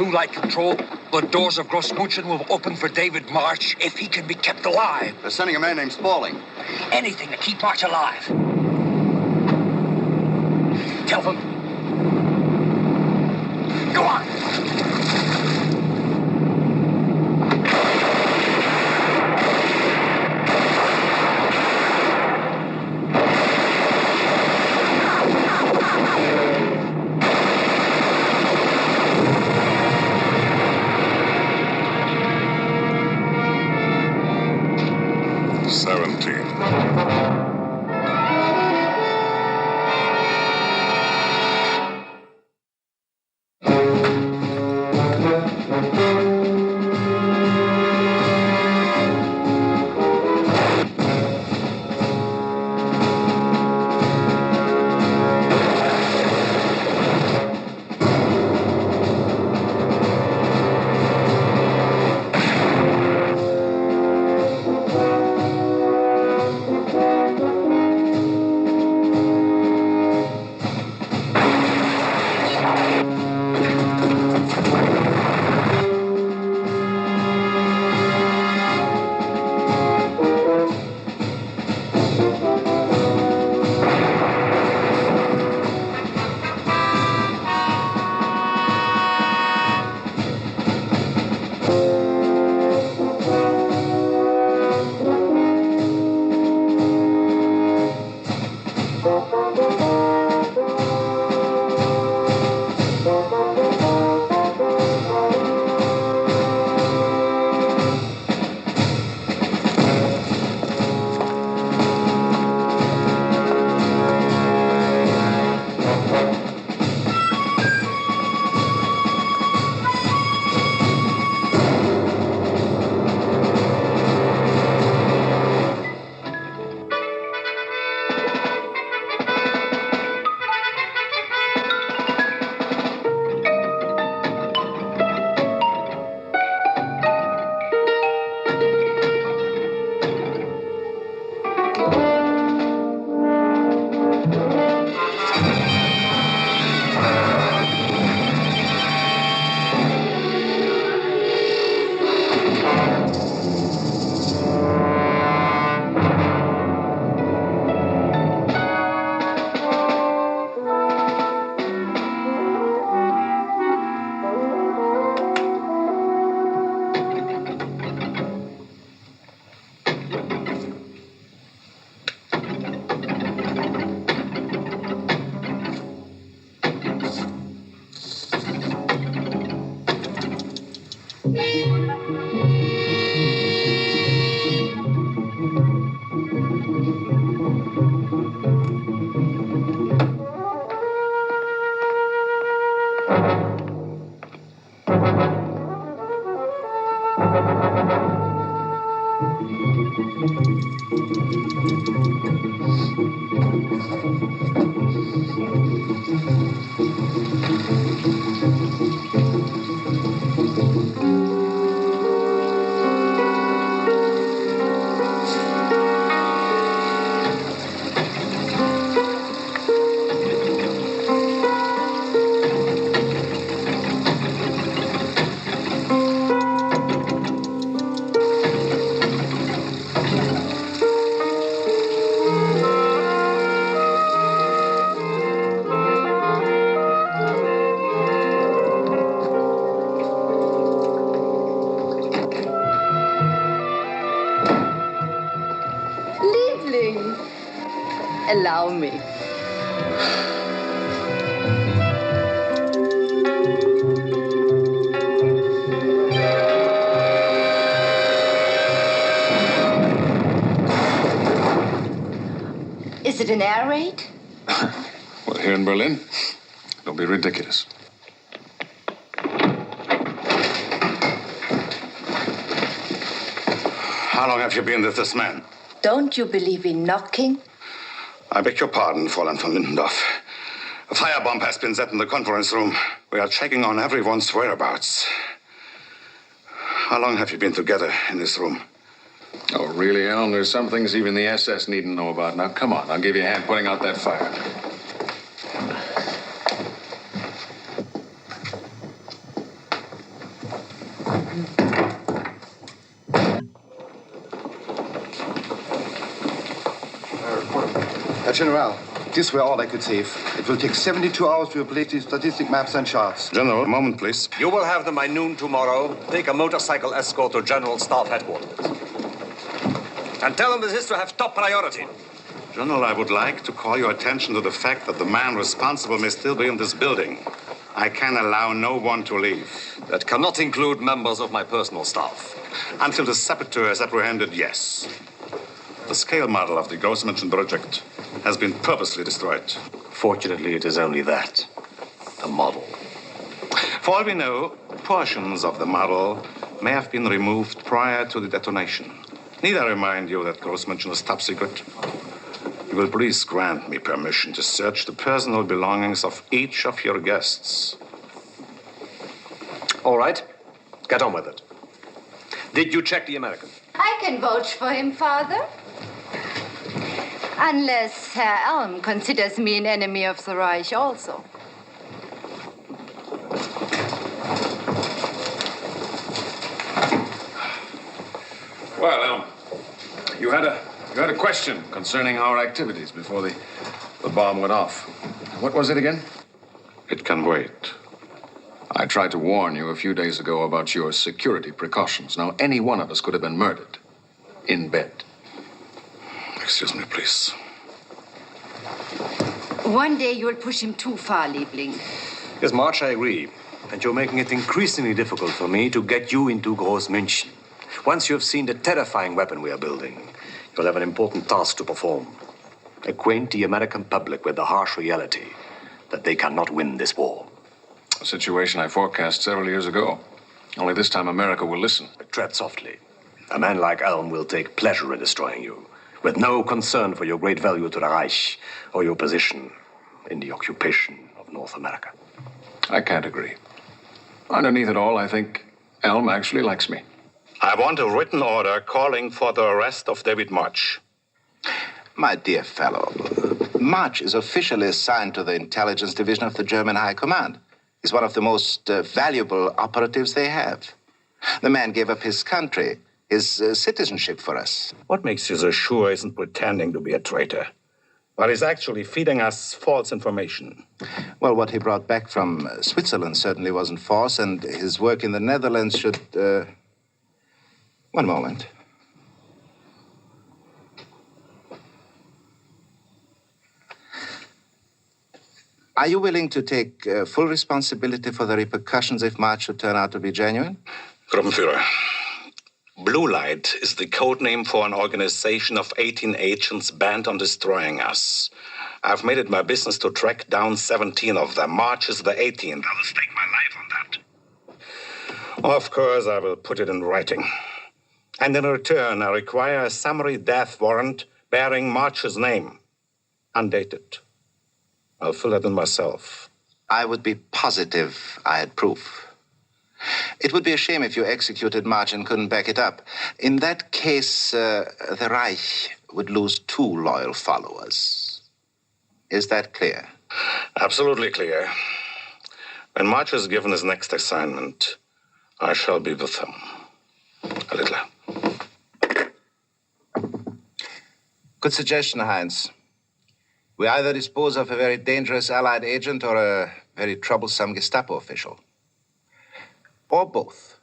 blue light control, the doors of Grossmünchen will open for David March if he can be kept alive. They're sending a man named Spaulding. Anything to keep March alive. Tell them. Go on! Allow me. Is it an air raid? Well, here in Berlin, it'll be ridiculous. How long have you been with this man? Don't you believe in knocking? I beg your pardon, Fräulein von Lindendorf. A firebomb has been set in the conference room. We are checking on everyone's whereabouts. How long have you been together in this room? Oh, really, Alan? There's some things even the SS needn't know about. Now, come on. I'll give you a hand putting out that fire. General, these were all I could save. It will take 72 hours to update the statistic maps and charts. General, a moment, please. You will have them by noon tomorrow. Take a motorcycle escort to General Staff Headquarters. And tell them this is to have top priority. General, I would like to call your attention to the fact that the man responsible may still be in this building. I can allow no one to leave. That cannot include members of my personal staff. Until the saboteur is apprehended, yes. The scale model of the Grossmünchen project has been purposely destroyed. Fortunately, it is only that. A model. For all we know, portions of the model may have been removed prior to the detonation. Need I remind you that Grossmünchen is top secret? You will please grant me permission to search the personal belongings of each of your guests. All right. Get on with it. Did you check the American? I can vouch for him, Father. Unless Herr Elm considers me an enemy of the Reich also. Well, Elm, you had a question concerning our activities before the bomb went off. What was it again? It can wait. I tried to warn you a few days ago about your security precautions. Now, any one of us could have been murdered in bed. Excuse me, please. One day you'll push him too far, Liebling. Yes, March, I agree. And you're making it increasingly difficult for me to get you into Grossmünchen. Once you have seen the terrifying weapon we are building, you'll have an important task to perform. Acquaint the American public with the harsh reality that they cannot win this war. A situation I forecast several years ago. Only this time America will listen. Tread softly. A man like Elm will take pleasure in destroying you, with no concern for your great value to the Reich or your position in the occupation of North America. I can't agree. Underneath it all, I think Elm actually likes me. I want a written order calling for the arrest of David March. My dear fellow, March is officially assigned to the intelligence division of the German High Command. He's one of the most valuable operatives they have. The man gave up his country, his citizenship for us. What makes you so sure he isn't pretending to be a traitor? But he's actually feeding us false information. Well, what he brought back from Switzerland certainly wasn't false, and his work in the Netherlands should... One moment. Are you willing to take full responsibility for the repercussions if March should turn out to be genuine? Gruppenführer, Blue Light is the code name for an organization of 18 agents bent on destroying us. I've made it my business to track down 17 of them. March is the 18th. I will stake my life on that. Of course, I will put it in writing. And in return, I require a summary death warrant bearing March's name, undated. I'll fill that in myself. I would be positive I had proof. It would be a shame if you executed March and couldn't back it up. In that case, the Reich would lose 2 loyal followers. Is that clear? Absolutely clear. When March is given his next assignment, I shall be with him. A little. Good suggestion, Heinz. We either dispose of a very dangerous Allied agent or a very troublesome Gestapo official. Or both.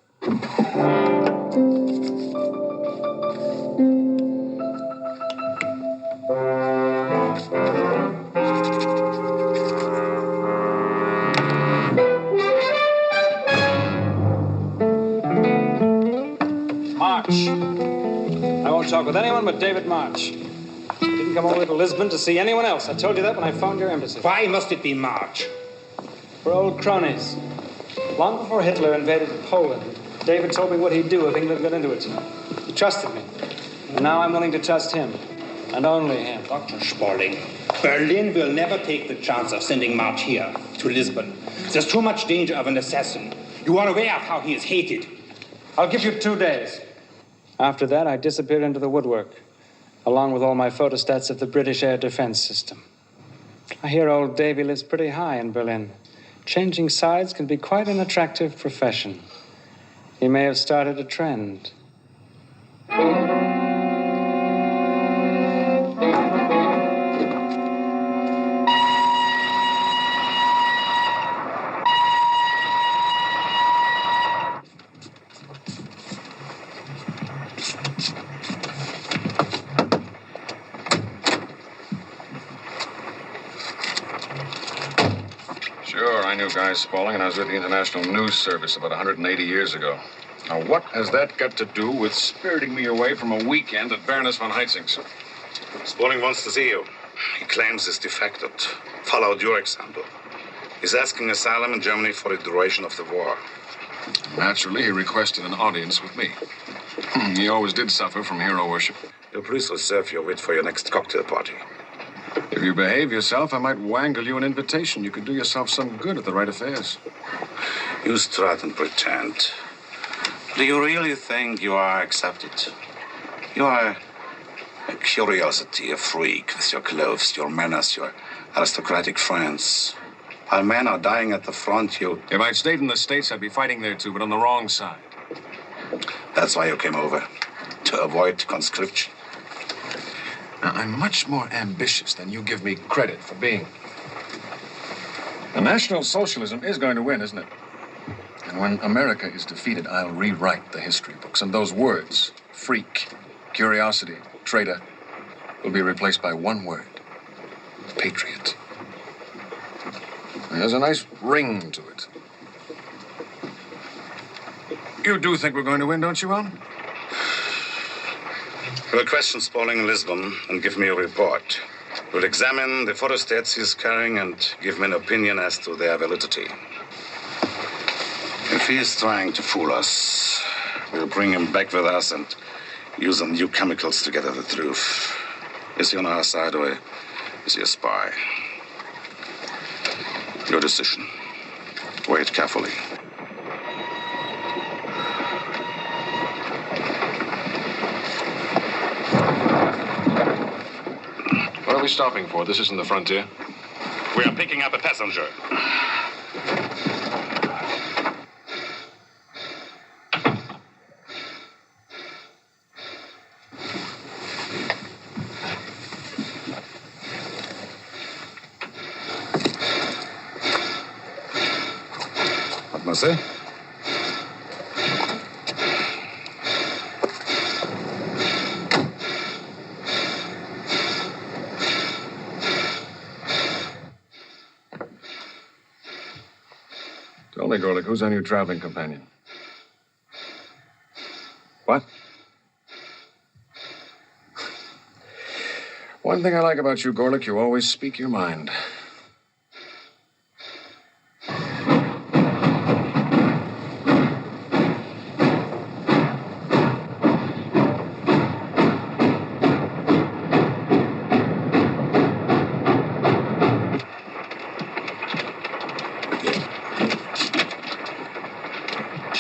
March. I won't talk with anyone but David March. I didn't come all the way to Lisbon to see anyone else. I told you that when I phoned your embassy. Why must it be March? We're old cronies. Long before Hitler invaded Poland, David told me what he'd do if England got into it. He trusted me. And now I'm willing to trust him. And only him. Dr. Spaulding, Berlin will never take the chance of sending March here, to Lisbon. There's too much danger of an assassin. You are aware of how he is hated. I'll give you 2 days. After that, I disappear into the woodwork, along with all my photostats of the British air defense system. I hear old Davy lives pretty high in Berlin. Changing sides can be quite an attractive profession. He may have started a trend. Sure, I knew Guy Spaulding, and I was with the International News Service about 180 years ago. Now, what has that got to do with spiriting me away from a weekend at Baroness von Heitzing's? Spaulding wants to see you. He claims he's defected. Followed your example. He's asking asylum in Germany for the duration of the war. Naturally, he requested an audience with me. He always did suffer from hero worship. Your priest will serve your wit for your next cocktail party. If you behave yourself, I might wangle you an invitation. You could do yourself some good at the right affairs. You strut and pretend. Do you really think you are accepted? You are a curiosity, a freak with your clothes, your manners, your aristocratic friends. While men are dying at the front, you... If I'd stayed in the States, I'd be fighting there too, but on the wrong side. That's why you came over, to avoid conscription. Now, I'm much more ambitious than you give me credit for being. The National Socialism is going to win, isn't it? And when America is defeated, I'll rewrite the history books. And those words, freak, curiosity, traitor, will be replaced by one word, patriot. And there's a nice ring to it. You do think we're going to win, don't you, Al? We'll question Spaulding in Lisbon and give me a report. We'll examine the photostats he's carrying and give me an opinion as to their validity. If he is trying to fool us, we'll bring him back with us and use some new chemicals to get at the truth. Is he on our side or is he a spy? Your decision. Weigh it carefully. What are we stopping for? This isn't the frontier. We are picking up a passenger. Mademoiselle? Tell me, Goulet, who's our new traveling companion? What? One thing I like about you, Gorlick, you always speak your mind.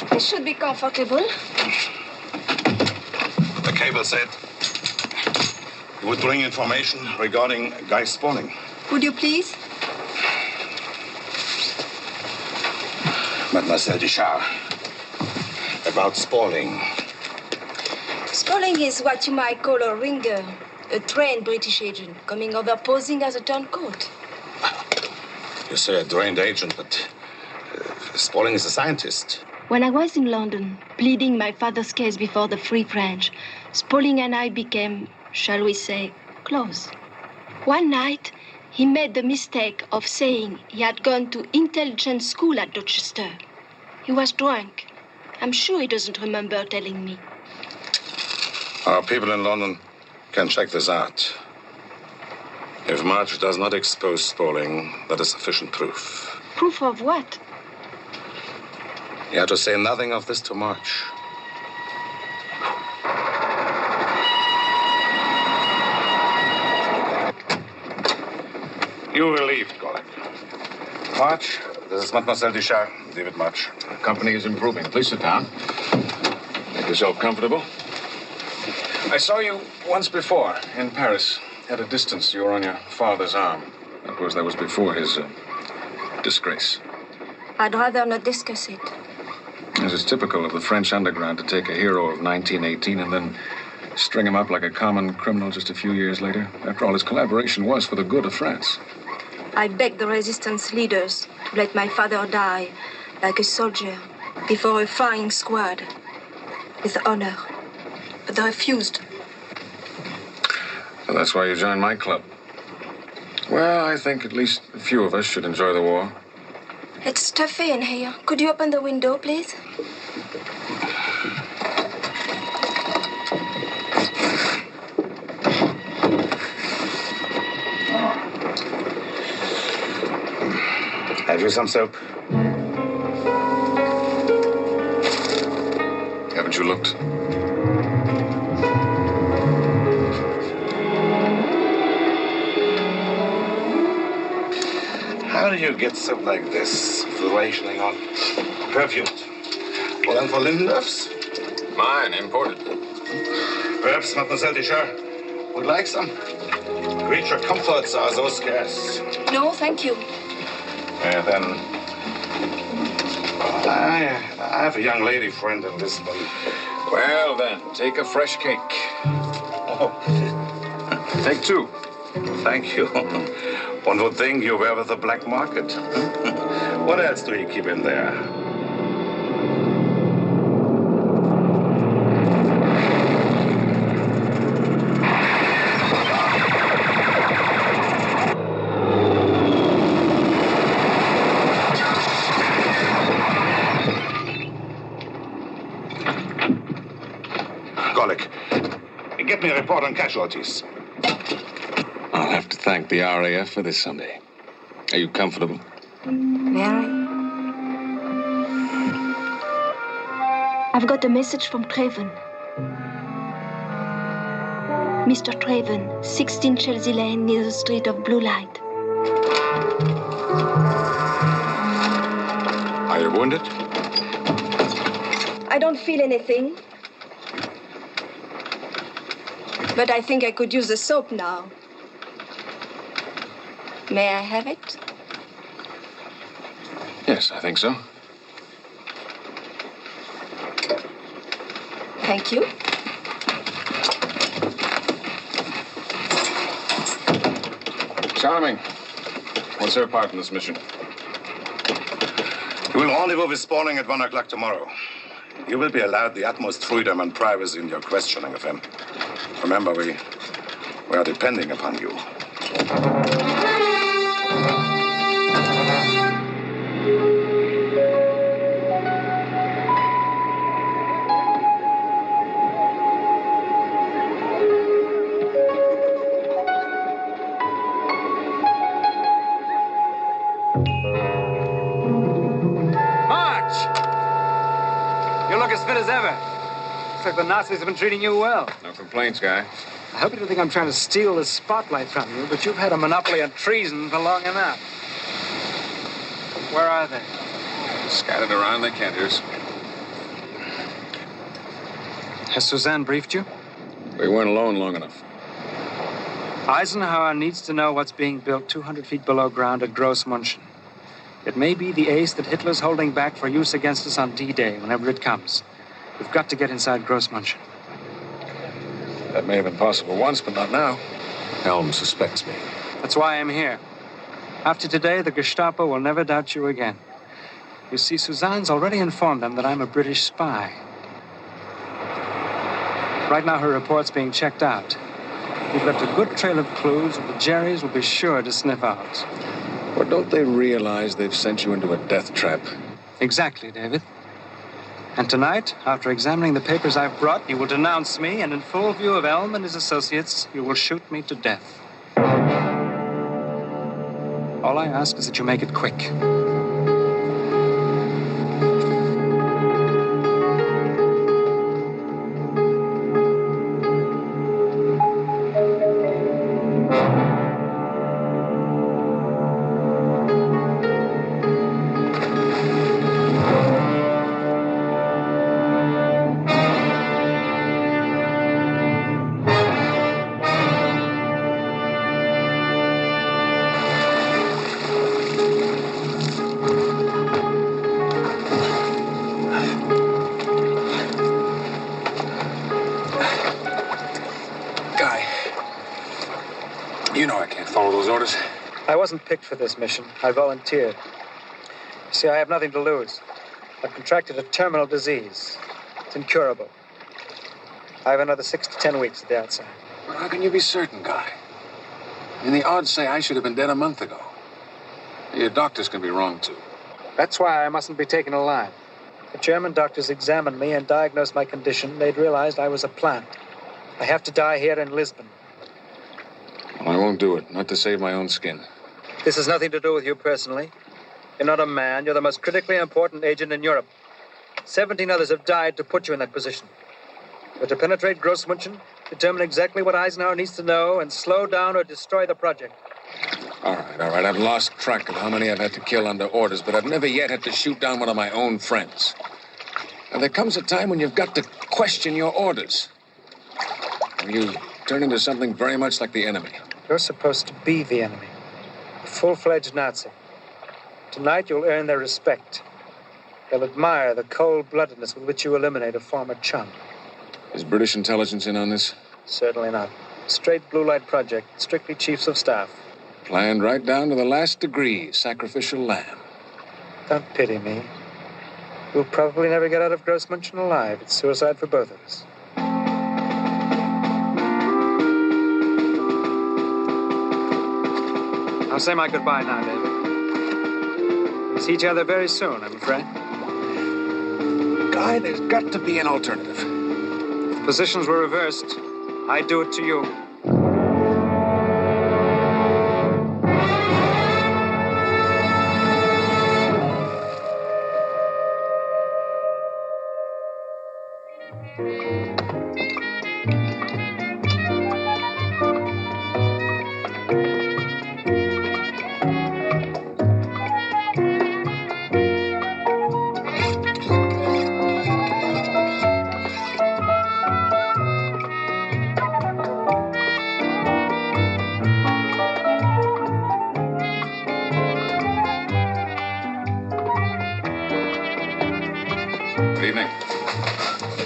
This should be comfortable. The cable said you would bring information regarding Guy Spaulding. Would you please? Mademoiselle Duchard, about Spaulding. Spaulding is what you might call a ringer, a trained British agent coming over posing as a turncoat. You say a trained agent, but Spaulding is a scientist. When I was in London, pleading my father's case before the Free French, Spaulding and I became, shall we say, close. One night, he made the mistake of saying he had gone to intelligence school at Dorchester. He was drunk. I'm sure he doesn't remember telling me. Our people in London can check this out. If March does not expose Spaulding, that is sufficient proof. Proof of what? You have to say nothing of this to March. You relieved, Goulet. March, this is Mademoiselle Duchard, David March. The company is improving. Please sit down. Make yourself comfortable. I saw you once before in Paris. At a distance, you were on your father's arm. Of course, that was before his disgrace. I'd rather not discuss it. As is typical of the French underground to take a hero of 1918 and then string him up like a common criminal just a few years later. After all, his collaboration was for the good of France. I begged the resistance leaders to let my father die like a soldier before a firing squad with honor. But they refused. So that's why you joined my club. Well, I think at least a few of us should enjoy the war. It's stuffy in here. Could you open the window, please? Have you some soap? Haven't you looked? How do you get soap like this? Rationing on perfume. Well, and for Lindendorf's? Mine, imported. Perhaps Mademoiselle Deschamps would like some. Creature comforts are so scarce. No, thank you. Then I have a young lady friend in Lisbon. Well, then, take a fresh cake. Oh, Take two. thank you. One would think you were with the black market. What else do you keep in there? Goulet, get me a report on casualties. I'll have to thank the RAF for this Sunday. Are you comfortable? Mary? I've got a message from Traven. Mr. Traven, 16 Chelsea Lane, near the Street of Blue Light. Are you wounded? I don't feel anything. But I think I could use the soap now. May I have it? Yes, I think so. Thank you. Charming. What's her part in this mission? You will rendezvous with Spaulding at 1 o'clock tomorrow. You will be allowed the utmost freedom and privacy in your questioning of him. Remember, we are depending upon you. Fit as ever. Looks like the Nazis have been treating you well. No complaints, Guy. I hope you don't think I'm trying to steal the spotlight from you, but you've had a monopoly on treason for long enough. Where are they? Scattered around, they can't hear us. Has Suzanne briefed you? We weren't alone long enough. Eisenhower needs to know what's being built 200 feet below ground at Grossmünchen. It may be the ace that Hitler's holding back for use against us on D-Day, whenever it comes. We've got to get inside Grossmünchen. That may have been possible once, but not now. Helm suspects me. That's why I'm here. After today, the Gestapo will never doubt you again. You see, Suzanne's already informed them that I'm a British spy. Right now, her report's being checked out. We've left a good trail of clues that the Jerrys will be sure to sniff out. Or don't they realize they've sent you into a death trap? Exactly, David. And tonight, after examining the papers I've brought, you will denounce me, and in full view of Elm and his associates, you will shoot me to death. All I ask is that you make it quick. I wasn't picked for this mission. I volunteered. You see, I have nothing to lose. I've contracted a terminal disease. It's incurable. I have another 6 to 10 weeks at the outside. Well, how can you be certain, Guy? I mean, the odds say I should have been dead a month ago. Your doctors can be wrong, too. That's why I mustn't be taken alive. The German doctors examined me and diagnosed my condition. They'd realized I was a plant. I have to die here in Lisbon. Well, I won't do it. Not to save my own skin. This has nothing to do with you personally. You're not a man. You're the most critically important agent in Europe. 17 others have died to put you in that position. You're to penetrate Grossmünchen, determine exactly what Eisenhower needs to know, and slow down or destroy the project. All right. I've lost track of how many I've had to kill under orders, but I've never yet had to shoot down one of my own friends. And there comes a time when you've got to question your orders. You turn into something very much like the enemy. You're supposed to be the enemy. A full-fledged Nazi. Tonight you'll earn their respect. They'll admire the cold-bloodedness with which you eliminate a former chum. Is British intelligence in on this? Certainly not. Straight blue light project, strictly chiefs of staff. Planned right down to the last degree, sacrificial lamb. Don't pity me. You'll probably never get out of Grossmünchen alive. It's suicide for both of us. I'll say my goodbye now, David. We'll see each other very soon, I'm afraid. Guy, there's got to be an alternative. If positions were reversed, I'd do it to you.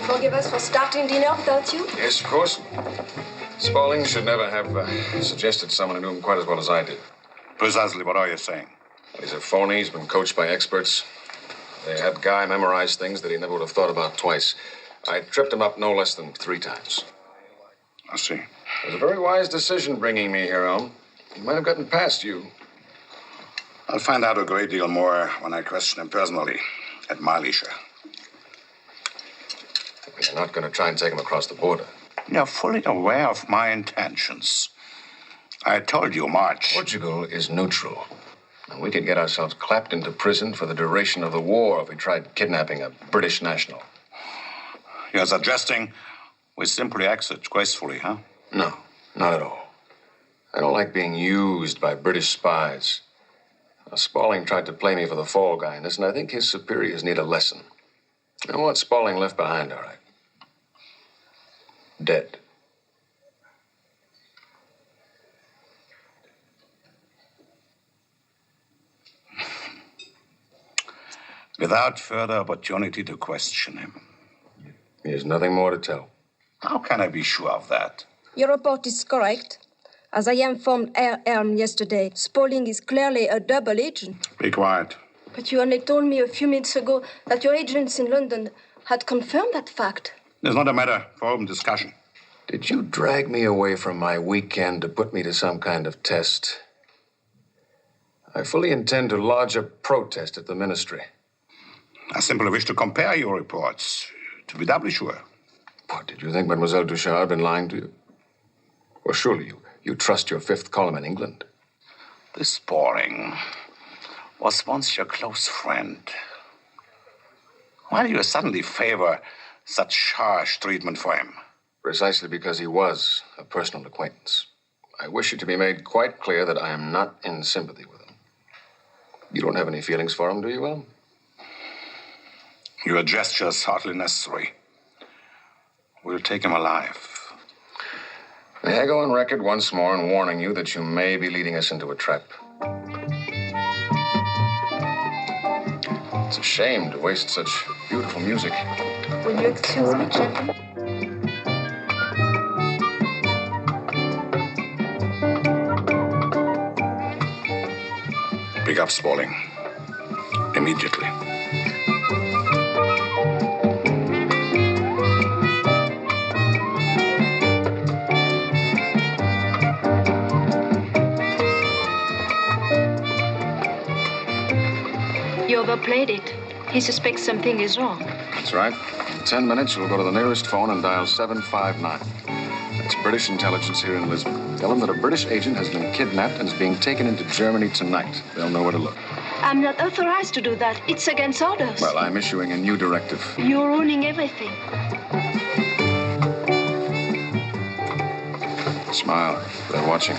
Forgive us for starting dinner without you? Yes, of course. Spaulding should never have suggested someone who knew him quite as well as I did. Precisely what are you saying? He's a phony. He's been coached by experts. They had Guy memorize things that he never would have thought about twice. I tripped him up no less than 3 times. I see. It was a very wise decision bringing me here home. He might have gotten past you. I'll find out a great deal more when I question him personally at my leisure. You're not going to try and take him across the border. You're fully aware of my intentions. I told you, March. Portugal is neutral. And we could get ourselves clapped into prison for the duration of the war if we tried kidnapping a British national. You're suggesting we simply exit gracefully, huh? No, not at all. I don't like being used by British spies. Now, Spaulding tried to play me for the fall guy in this, and I think his superiors need a lesson. You know what Spaulding left behind, all right? Dead. Without further opportunity to question him. There's nothing more to tell. How can I be sure of that? Your report is correct. As I informed Harron yesterday, Spaulding is clearly a double agent. Be quiet. But you only told me a few minutes ago that your agents in London had confirmed that fact. It's not a matter for open discussion. Did you drag me away from my weekend to put me to some kind of test? I fully intend to lodge a protest at the ministry. I simply wish to compare your reports, to be doubly sure. What, did you think Mademoiselle Duchard had been lying to you? Well, surely you trust your 5th column in England. This Spaulding was once your close friend. Why do you suddenly favor such harsh treatment for him? Precisely because he was a personal acquaintance. I wish it to be made quite clear that I am not in sympathy with him. You don't have any feelings for him, do you, Will? Your gesture is hardly necessary. We'll take him alive. May I go on record once more in warning you that you may be leading us into a trap? It's a shame to waste such beautiful music. Will you excuse me, gentlemen? Pick up Spaulding. Immediately. You overplayed it. He suspects something is wrong. That's right. In 10 minutes, you'll go to the nearest phone and dial 759. That's British intelligence here in Lisbon. Tell them that a British agent has been kidnapped and is being taken into Germany tonight. They'll know where to look. I'm not authorized to do that. It's against orders. Well, I'm issuing a new directive. You're ruining everything. Smile. They're watching.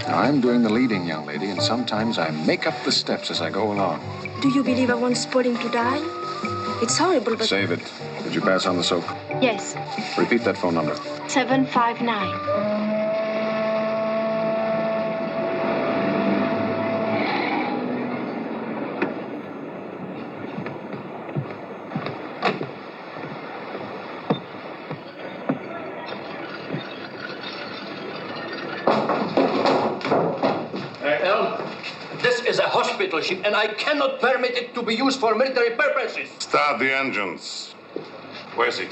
Now, I'm doing the leading, young lady, and sometimes I make up the steps as I go along. Do you believe I want Spaulding to die? It's horrible, but... Save it. Did you pass on the soap? Yes. Repeat that phone number. 759. Ship, and I cannot permit it to be used for military purposes. Start the engines. Where's he?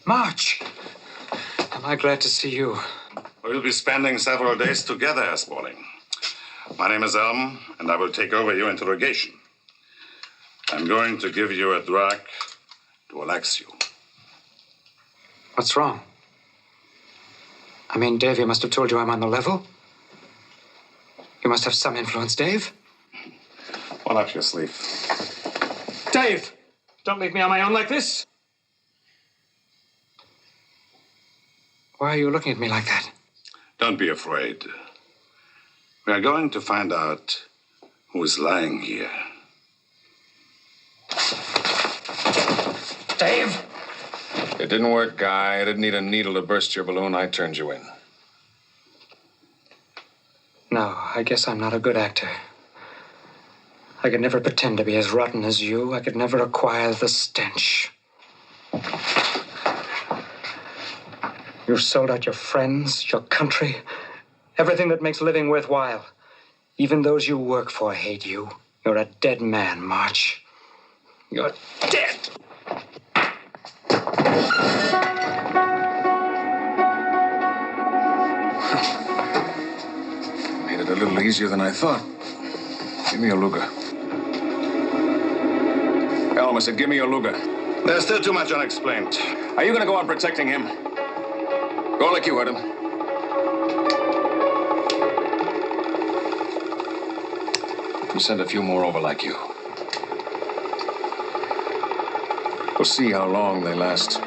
March! Am I glad to see you? We'll be spending several days together, Spaulding. My name is Elm, and I will take over your interrogation. I'm going to give you a drug to relax you. What's wrong? I mean, Dave, you must have told you I'm on the level. You must have some influence, Dave. Roll up your sleeve. Dave! Don't leave me on my own like this. Why are you looking at me like that? Don't be afraid. We are going to find out who is lying here. Dave! It didn't work, Guy. I didn't need a needle to burst your balloon. I turned you in. No, I guess I'm not a good actor. I could never pretend to be as rotten as you. I could never acquire the stench. You've sold out your friends, your country, everything that makes living worthwhile. Even those you work for hate you. You're a dead man, March. You're dead! Made it a little easier than I thought. Give me a Luger. Elm, I said, give me a Luger. There's still too much unexplained. Are you going to go on protecting him? Go like you heard him. We'll send a few more over like you. We'll see how long they last.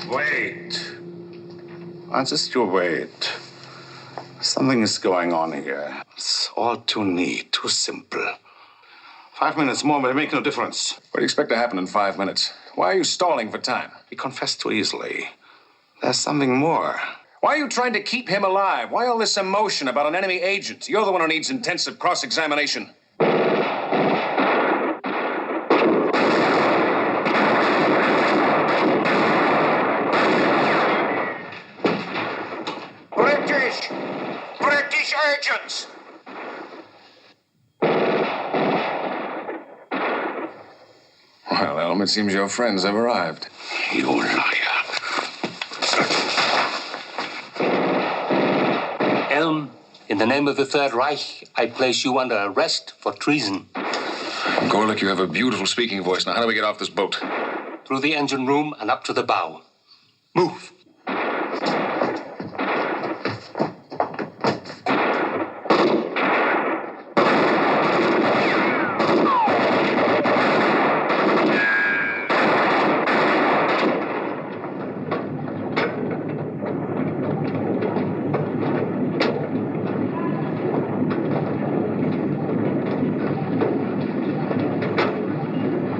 Wait. Just you wait. Something is going on here. It's all too neat, too simple. 5 minutes more will make no difference. What do you expect to happen in 5 minutes? Why are you stalling for time? He confessed too easily. There's something more. Why are you trying to keep him alive? Why all this emotion about an enemy agent? You're the one who needs intensive cross-examination. British agents! Well, Elm, it seems your friends have arrived. You liar. Elm, in the name of the Third Reich, I place you under arrest for treason. Gorlick, you have a beautiful speaking voice. Now, how do we get off this boat? Through the engine room and up to the bow. Move.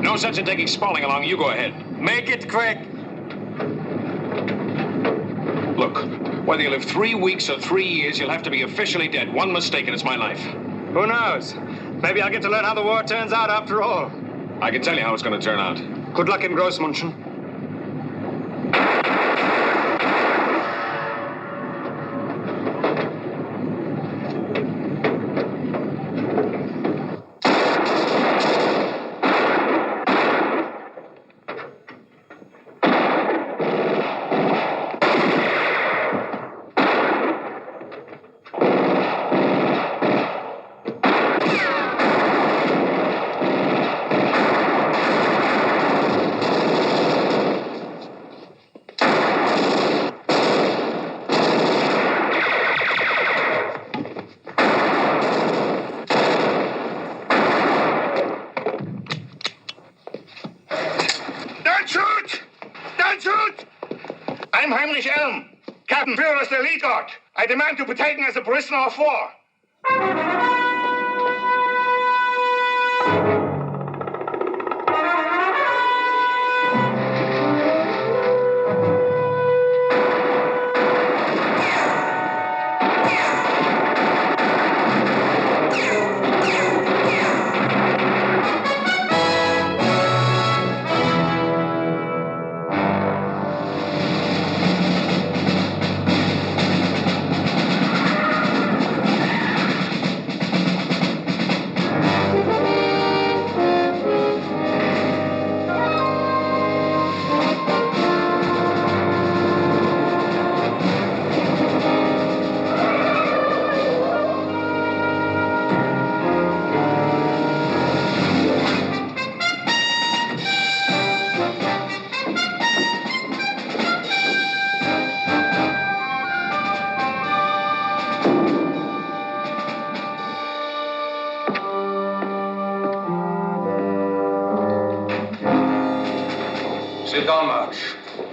No sense in taking Spaulding along. You go ahead. Make it quick. Look, whether you live 3 weeks or 3 years, you'll have to be officially dead. One mistake and it's my life. Who knows? Maybe I'll get to learn how the war turns out after all. I can tell you how it's going to turn out. Good luck in Grossmünchen. Heinrich Elm, Captain Führers der Ekhart. I demand to be taken as a prisoner of war.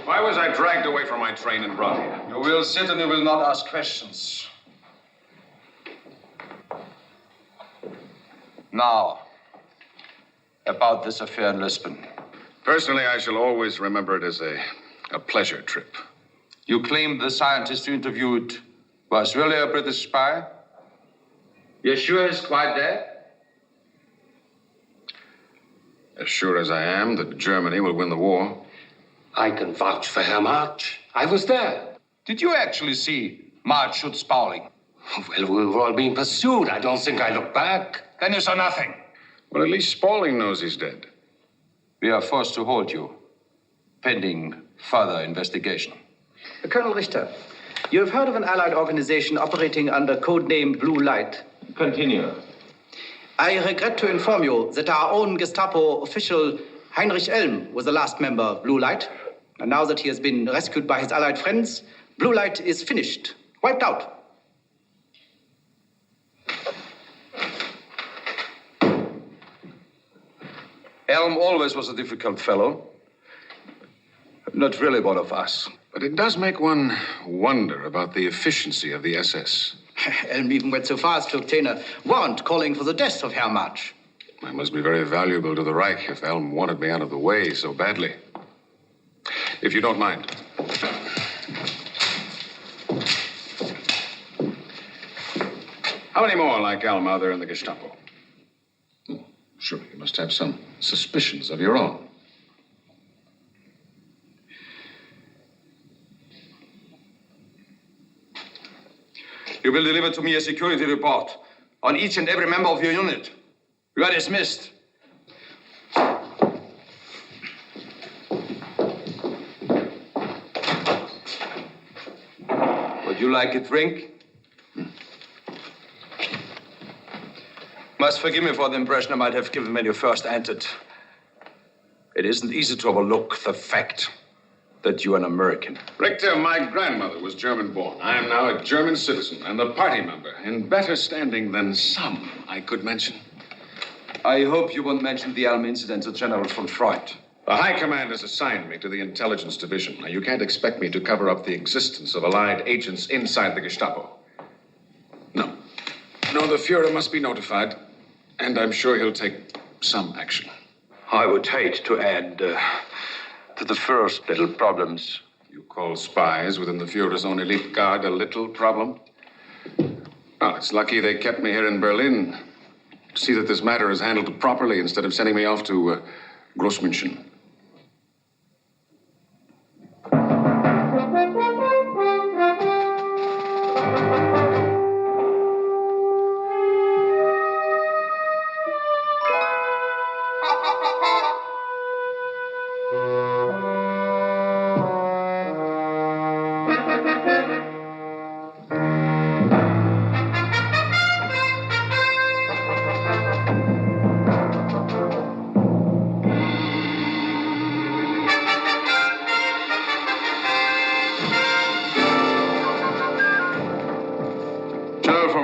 Why was I dragged away from my train and brought here? You will sit and you will not ask questions. Now, about this affair in Lisbon. Personally, I shall always remember it as a pleasure trip. You claim the scientist you interviewed was really a British spy? You're sure he's quite dead? As sure as I am that Germany will win the war. I can vouch for Herr March. I was there. Did you actually see March shoot Spaulding? Well, we were all being pursued. I don't think I looked back. Then you saw nothing. Well, at least Spaulding knows he's dead. We are forced to hold you, pending further investigation. Colonel Richter, you have heard of an Allied organization operating under codename Blue Light. Continue. I regret to inform you that our own Gestapo official Heinrich Elm was the last member of Blue Light. And now that he has been rescued by his Allied friends, Blue Light is finished, wiped out. Elm always was a difficult fellow. Not really one of us. But it does make one wonder about the efficiency of the SS. Elm even went so far as to obtain a warrant calling for the death of Herr March. I must be very valuable to the Reich if Elm wanted me out of the way so badly. If you don't mind. How many more like Elm are there in the Gestapo? Surely you must have some suspicions of your own. You will deliver to me a security report on each and every member of your unit. You are dismissed. Would you like a drink? Must forgive me for the impression I might have given when you first entered. It isn't easy to overlook the fact that you're an American. Richter, my grandmother was German-born. I am now a German citizen and a party member, in better standing than some I could mention. I hope you won't mention the Elm incident to General von Freud. The High Command has assigned me to the Intelligence Division. Now, you can't expect me to cover up the existence of Allied agents inside the Gestapo. No, the Fuhrer must be notified, and I'm sure he'll take some action. I would hate to add to the first little problems. You call spies within the Fuhrer's own elite guard a little problem? Well, it's lucky they kept me here in Berlin to see that this matter is handled properly instead of sending me off to Grossmünchen.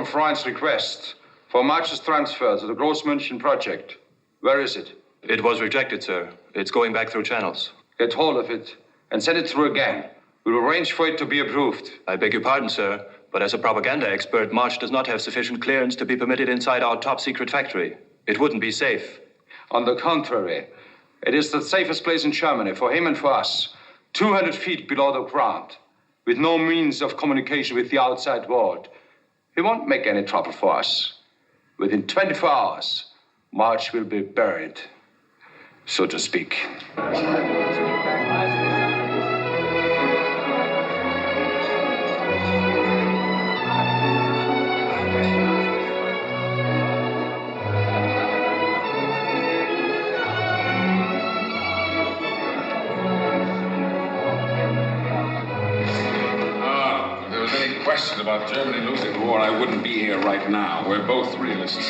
Freund's request for March's transfer to the Grossmünchen project. Where is it? It was rejected, sir. It's going back through channels. Get hold of it and send it through again. We'll arrange for it to be approved. I beg your pardon, sir, but as a propaganda expert, March does not have sufficient clearance to be permitted inside our top-secret factory. It wouldn't be safe. On the contrary, it is the safest place in Germany for him and for us. 200 feet below the ground, with no means of communication with the outside world. He won't make any trouble for us. Within 24 hours, March will be buried, so to speak. Question about Germany losing the war, I wouldn't be here right now. We're both realists.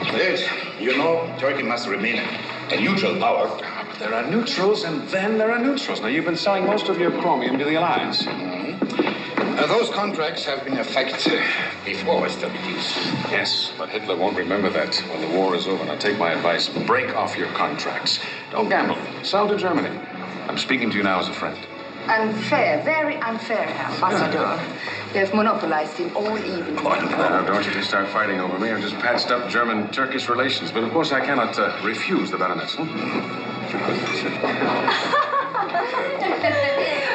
Yes, you know, Turkey must remain a neutral power. But there are neutrals, and then there are neutrals. Now, you've been selling most of your chromium to the Allies. Those contracts have been in effect before Western peace. Yes, but Hitler won't remember that when the war is over. Now, take my advice. Break off your contracts. Don't gamble. Sell to Germany. I'm speaking to you now as a friend. Unfair, very unfair, Herr Ambassador. You have monopolized him all evening. Now, don't you just start fighting over me. I've just patched up German-Turkish relations. But, of course, I cannot refuse the Baroness.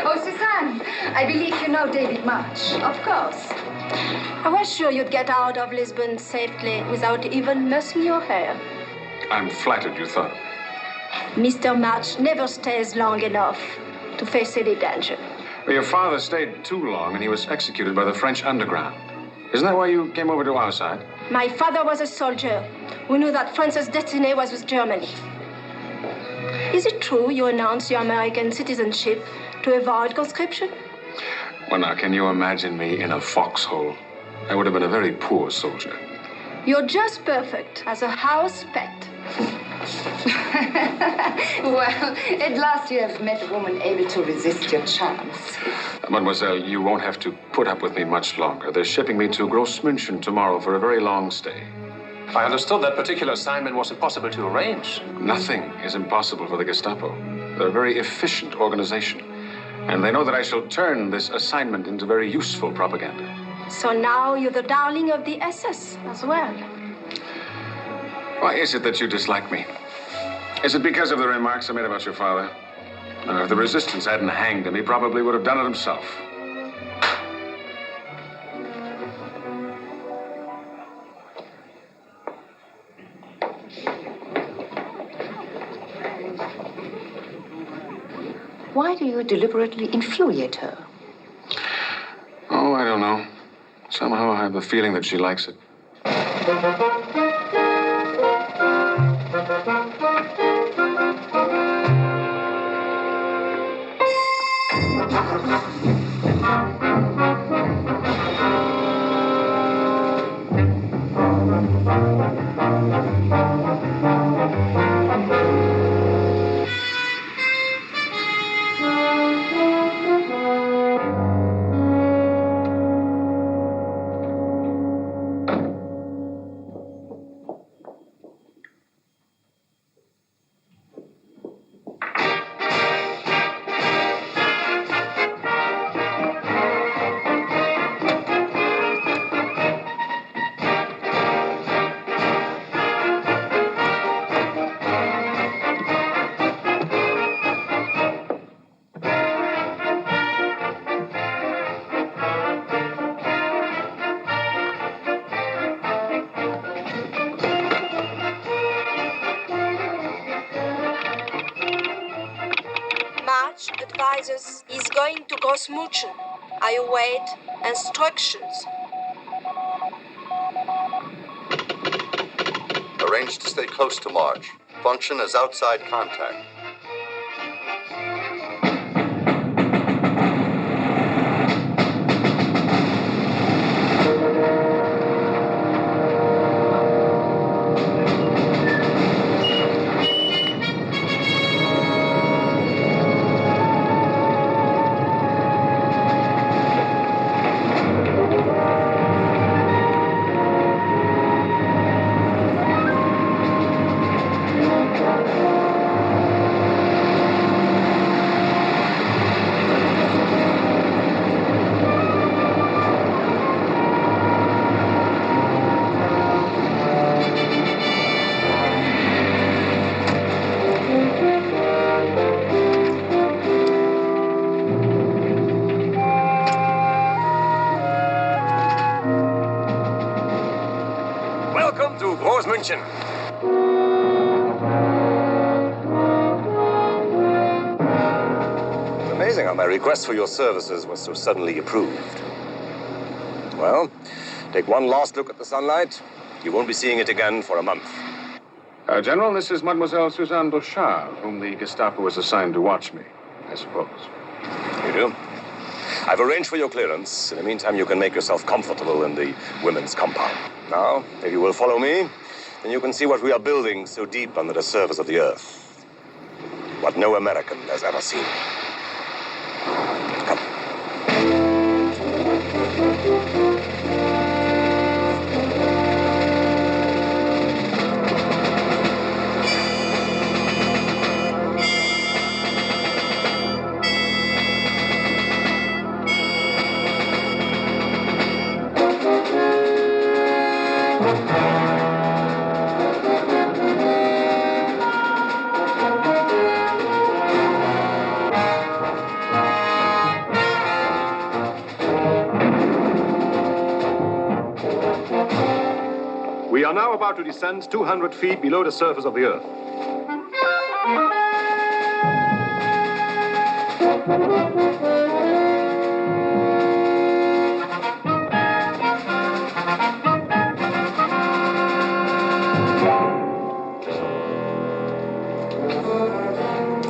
Oh, Suzanne, I believe you know David March. Of course. I was sure you'd get out of Lisbon safely without even nursing your hair. I'm flattered, you thought. Mr. March never stays long enough to face any danger. Well, your father stayed too long, and he was executed by the French underground. Isn't that why you came over to our side? My father was a soldier who knew that France's destiny was with Germany. Is it true you announced your American citizenship to avoid conscription? Well, now, can you imagine me in a foxhole? I would have been a very poor soldier. You're just perfect as a house pet. Well, at last you have met a woman able to resist your charms. Mademoiselle, you won't have to put up with me much longer. They're shipping me to Grossmünchen tomorrow for a very long stay. I understood that particular assignment was impossible to arrange. Nothing is impossible for the Gestapo. They're a very efficient organization. And they know that I shall turn this assignment into very useful propaganda. So now you're the darling of the SS as well. Why is it that you dislike me? Is it because of the remarks I made about your father? If the resistance hadn't hanged him, he probably would have done it himself. Why do you deliberately infuriate her? Oh, I don't know. Somehow I have the feeling that she likes it. He's going to Grossmünchen. I await instructions. Arrange to stay close to March. Function as outside contact. Welcome to Grossmünchen. It's amazing how my request for your services was so suddenly approved. Well, take one last look at the sunlight. You won't be seeing it again for a month. General, this is Mademoiselle Suzanne Bouchard, whom the Gestapo was assigned to watch me, I suppose. You do? I've arranged for your clearance. In the meantime, you can make yourself comfortable in the women's compound. Now, if you will follow me, then you can see what we are building so deep under the surface of the earth. What no American has ever seen. Come. We are now about to descend 200 feet below the surface of the Earth.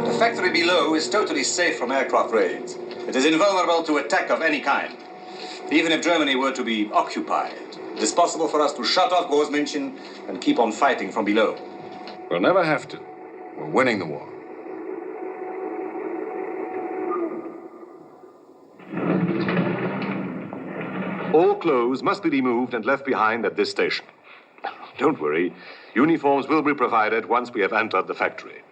The factory below is totally safe from aircraft raids. It is invulnerable to attack of any kind. Even if Germany were to be occupied, it is possible for us to shut off Grossmünchen and keep on fighting from below. We'll never have to. We're winning the war. All clothes must be removed and left behind at this station. Don't worry, uniforms will be provided once we have entered the factory.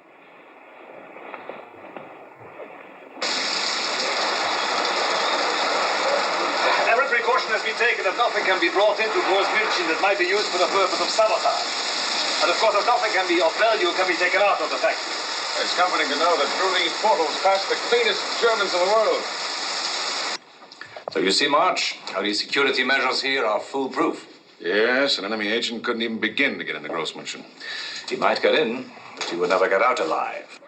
Every precaution has been taken that nothing can be brought into Grossmünchen that might be used for the purpose of sabotage. And of course, if nothing can be of value can be taken out of the factory. It's comforting to know that through these portals pass the cleanest Germans in the world. So you see, March, how these security measures here are foolproof. Yes, an enemy agent couldn't even begin to get into Grossmünchen. He might get in, but he would never get out alive.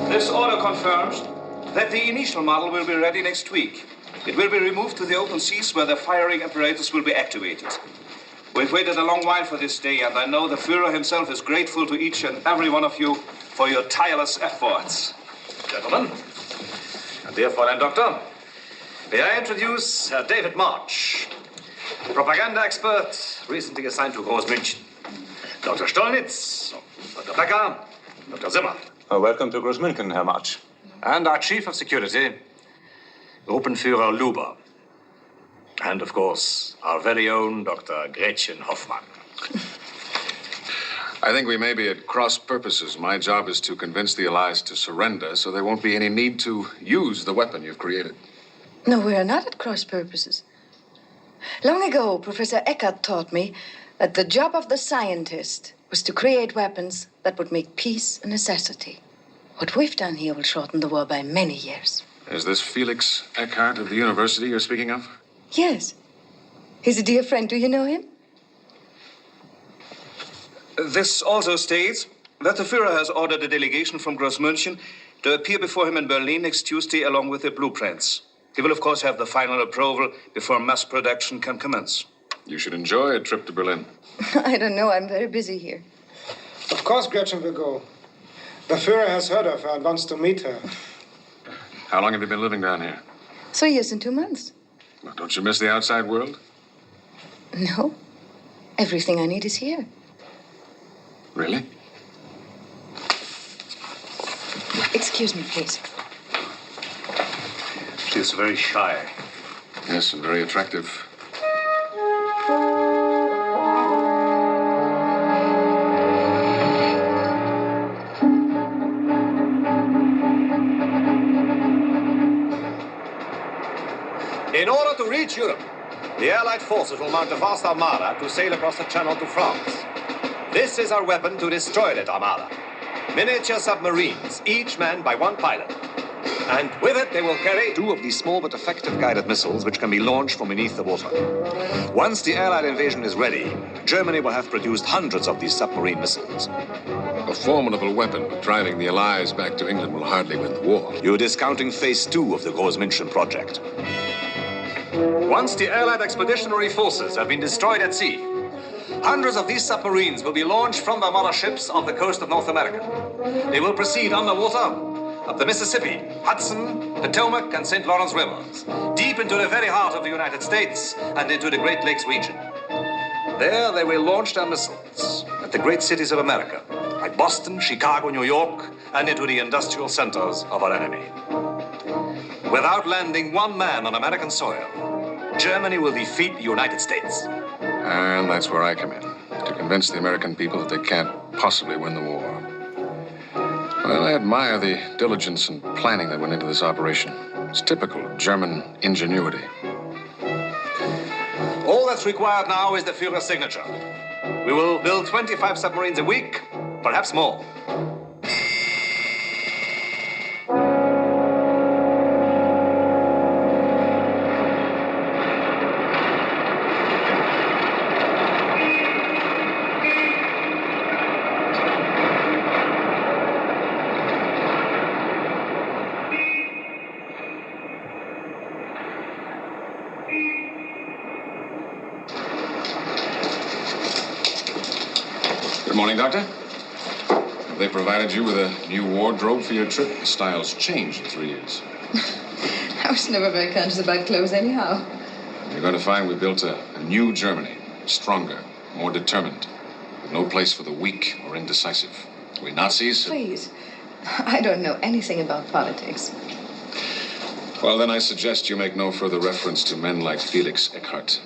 This order confirms that the initial model will be ready next week. It will be removed to the open seas where the firing apparatus will be activated. We've waited a long while for this day, and I know the Führer himself is grateful to each and every one of you for your tireless efforts. Gentlemen, and dear Fräulein Doctor, may I introduce Herr David March, propaganda expert recently assigned to Grossmünchen. Dr. Stolnitz, Dr. Becker, Dr. Zimmer. Welcome to Grossmünchen, Herr March. And our Chief of Security, Gruppenführer Luber. And, of course, our very own Dr. Gretchen Hoffmann. I think we may be at cross purposes. My job is to convince the Allies to surrender, so there won't be any need to use the weapon you've created. No, we are not at cross purposes. Long ago, Professor Ekhart taught me that the job of the scientist was to create weapons that would make peace a necessity. What we've done here will shorten the war by many years. Is this Felix Ekhart of the university you're speaking of? Yes. He's a dear friend. Do you know him? This also states that the Führer has ordered a delegation from Grossmünchen to appear before him in Berlin next Tuesday along with the blueprints. He will, of course, have the final approval before mass production can commence. You should enjoy a trip to Berlin. I don't know. I'm very busy here. Of course Gretchen will go. The Führer has heard of her and wants to meet her. How long have you been living down here? 3 years and 2 months. Well, don't you miss the outside world? No. Everything I need is here. Really? Excuse me, please. She's very shy. Yes, and very attractive. reach Europe, the Allied forces will mount a vast armada to sail across the Channel to France. This is our weapon to destroy that armada. Miniature submarines, each manned by one pilot. And with it, they will carry 2 of these small but effective guided missiles which can be launched from beneath the water. Once the Allied invasion is ready, Germany will have produced hundreds of these submarine missiles. A formidable weapon, but driving the Allies back to England will hardly win the war. You're discounting phase 2 of the Grossmünchen project. Once the Allied expeditionary forces have been destroyed at sea, hundreds of these submarines will be launched from their mother ships on the coast of North America. They will proceed underwater up the Mississippi, Hudson, Potomac, and St. Lawrence rivers, deep into the very heart of the United States and into the Great Lakes region. There they will launch their missiles at the great cities of America, like Boston, Chicago, New York, and into the industrial centers of our enemy. Without landing one man on American soil, Germany will defeat the United States. And that's where I come in, to convince the American people that they can't possibly win the war. Well, I admire the diligence and planning that went into this operation. It's typical of German ingenuity. All that's required now is the Führer's signature. We will build 25 submarines a week, perhaps more. Good morning, Doctor. Have they provided you with a new wardrobe for your trip? The style's changed in 3 years. I was never very conscious about clothes anyhow. You're going to find we built a new Germany, stronger, more determined, with no place for the weak or indecisive. We Nazis? Please. I don't know anything about politics. Well, then I suggest you make no further reference to men like Felix Ekhart.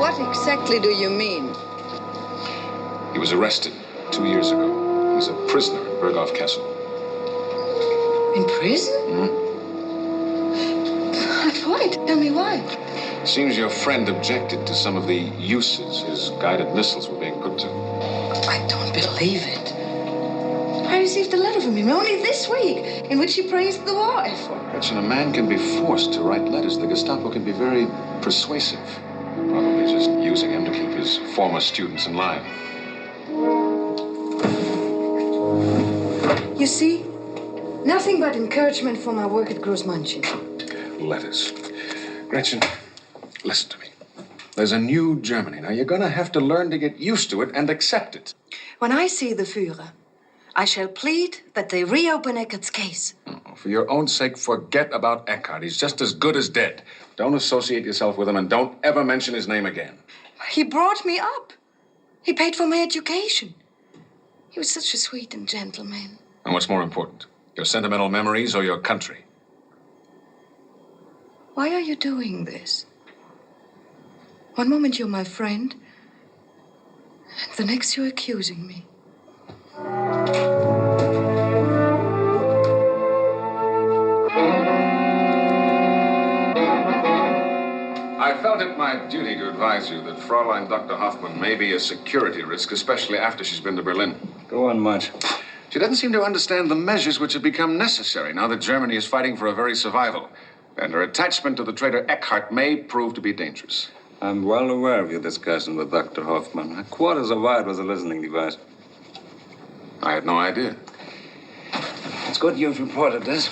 What exactly do you mean? He was arrested 2 years ago. He's a prisoner in Berghoff Castle. In prison? But why? Tell me why. Seems your friend objected to some of the uses his guided missiles were being put to. I don't believe it. I received a letter from him only this week in which he praised the war effort. Gretchen, a man can be forced to write letters. The Gestapo can be very persuasive. Probably just using him to keep his former students in line. You see, nothing but encouragement for my work at Grossmünchen. Letters. Gretchen, listen to me. There's a new Germany. Now, you're going to have to learn to get used to it and accept it. When I see the Führer, I shall plead that they reopen Eckart's case. For your own sake, forget about Ekhart. He's just as good as dead. Don't associate yourself with him and don't ever mention his name again. He brought me up. He paid for my education. He was such a sweet and gentle man. And what's more important, your sentimental memories or your country? Why are you doing this? One moment you're my friend, and the next you're accusing me. I felt it my duty to advise you that Fräulein Dr. Hoffmann may be a security risk, especially after she's been to Berlin. Go on, March. She doesn't seem to understand the measures which have become necessary now that Germany is fighting for her very survival. And her attachment to the traitor Ekhart may prove to be dangerous. I'm well aware of your discussion with Dr. Hoffman. A quarter of a wire was a listening device. I had no idea. It's good you've reported this.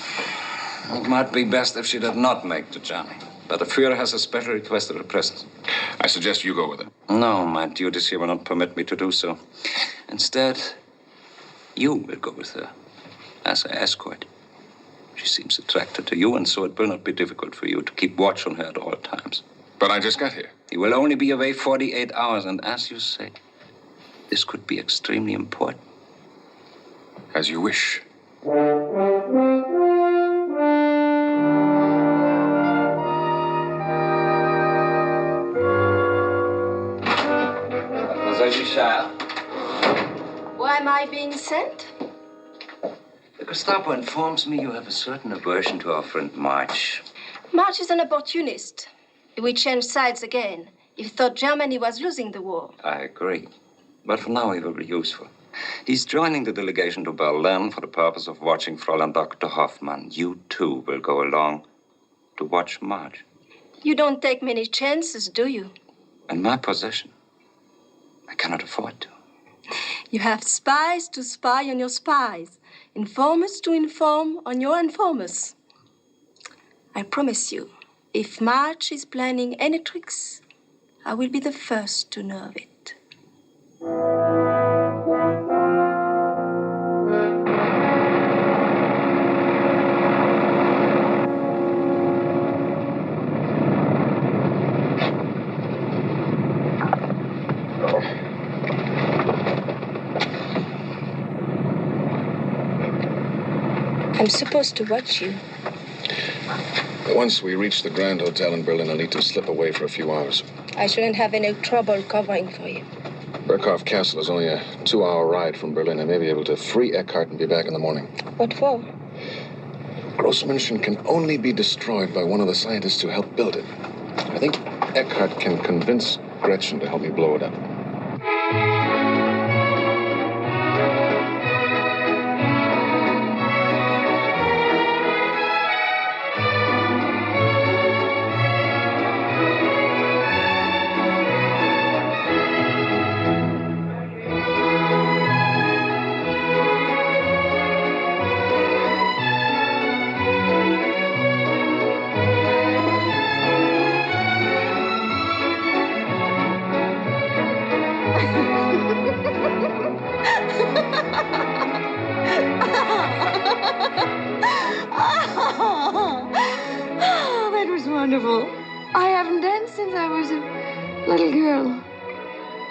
It might be best if she did not make the journey. But the Führer has a special request of her presence. I suggest you go with her. No, my duties here will not permit me to do so. Instead, you will go with her as an escort. She seems attracted to you, and so it will not be difficult for you to keep watch on her at all times. But I just got here. You will only be away 48 hours, and as you say, this could be extremely important. As you wish. Why am I being sent? The Gestapo informs me you have a certain aversion to our friend March. March is an opportunist. He will change sides again if he thought Germany was losing the war. I agree. But for now, he will be useful. He's joining the delegation to Berlin for the purpose of watching Fräulein Dr. Hoffmann. You, too, will go along to watch March. You don't take many chances, do you? In my position, I cannot afford to. You have spies to spy on your spies, informers to inform on your informers. I promise you, if March is planning any tricks, I will be the first to know of it. I'm supposed to watch you. Once we reach the Grand Hotel in Berlin, I'll need to slip away for a few hours. I shouldn't have any trouble covering for you. Berkhoff Castle is only a 2-hour ride from Berlin. I may be able to free Ekhart and be back in the morning. What for? Grossmünchen can only be destroyed by one of the scientists who helped build it. I think Ekhart can convince Gretchen to help me blow it up.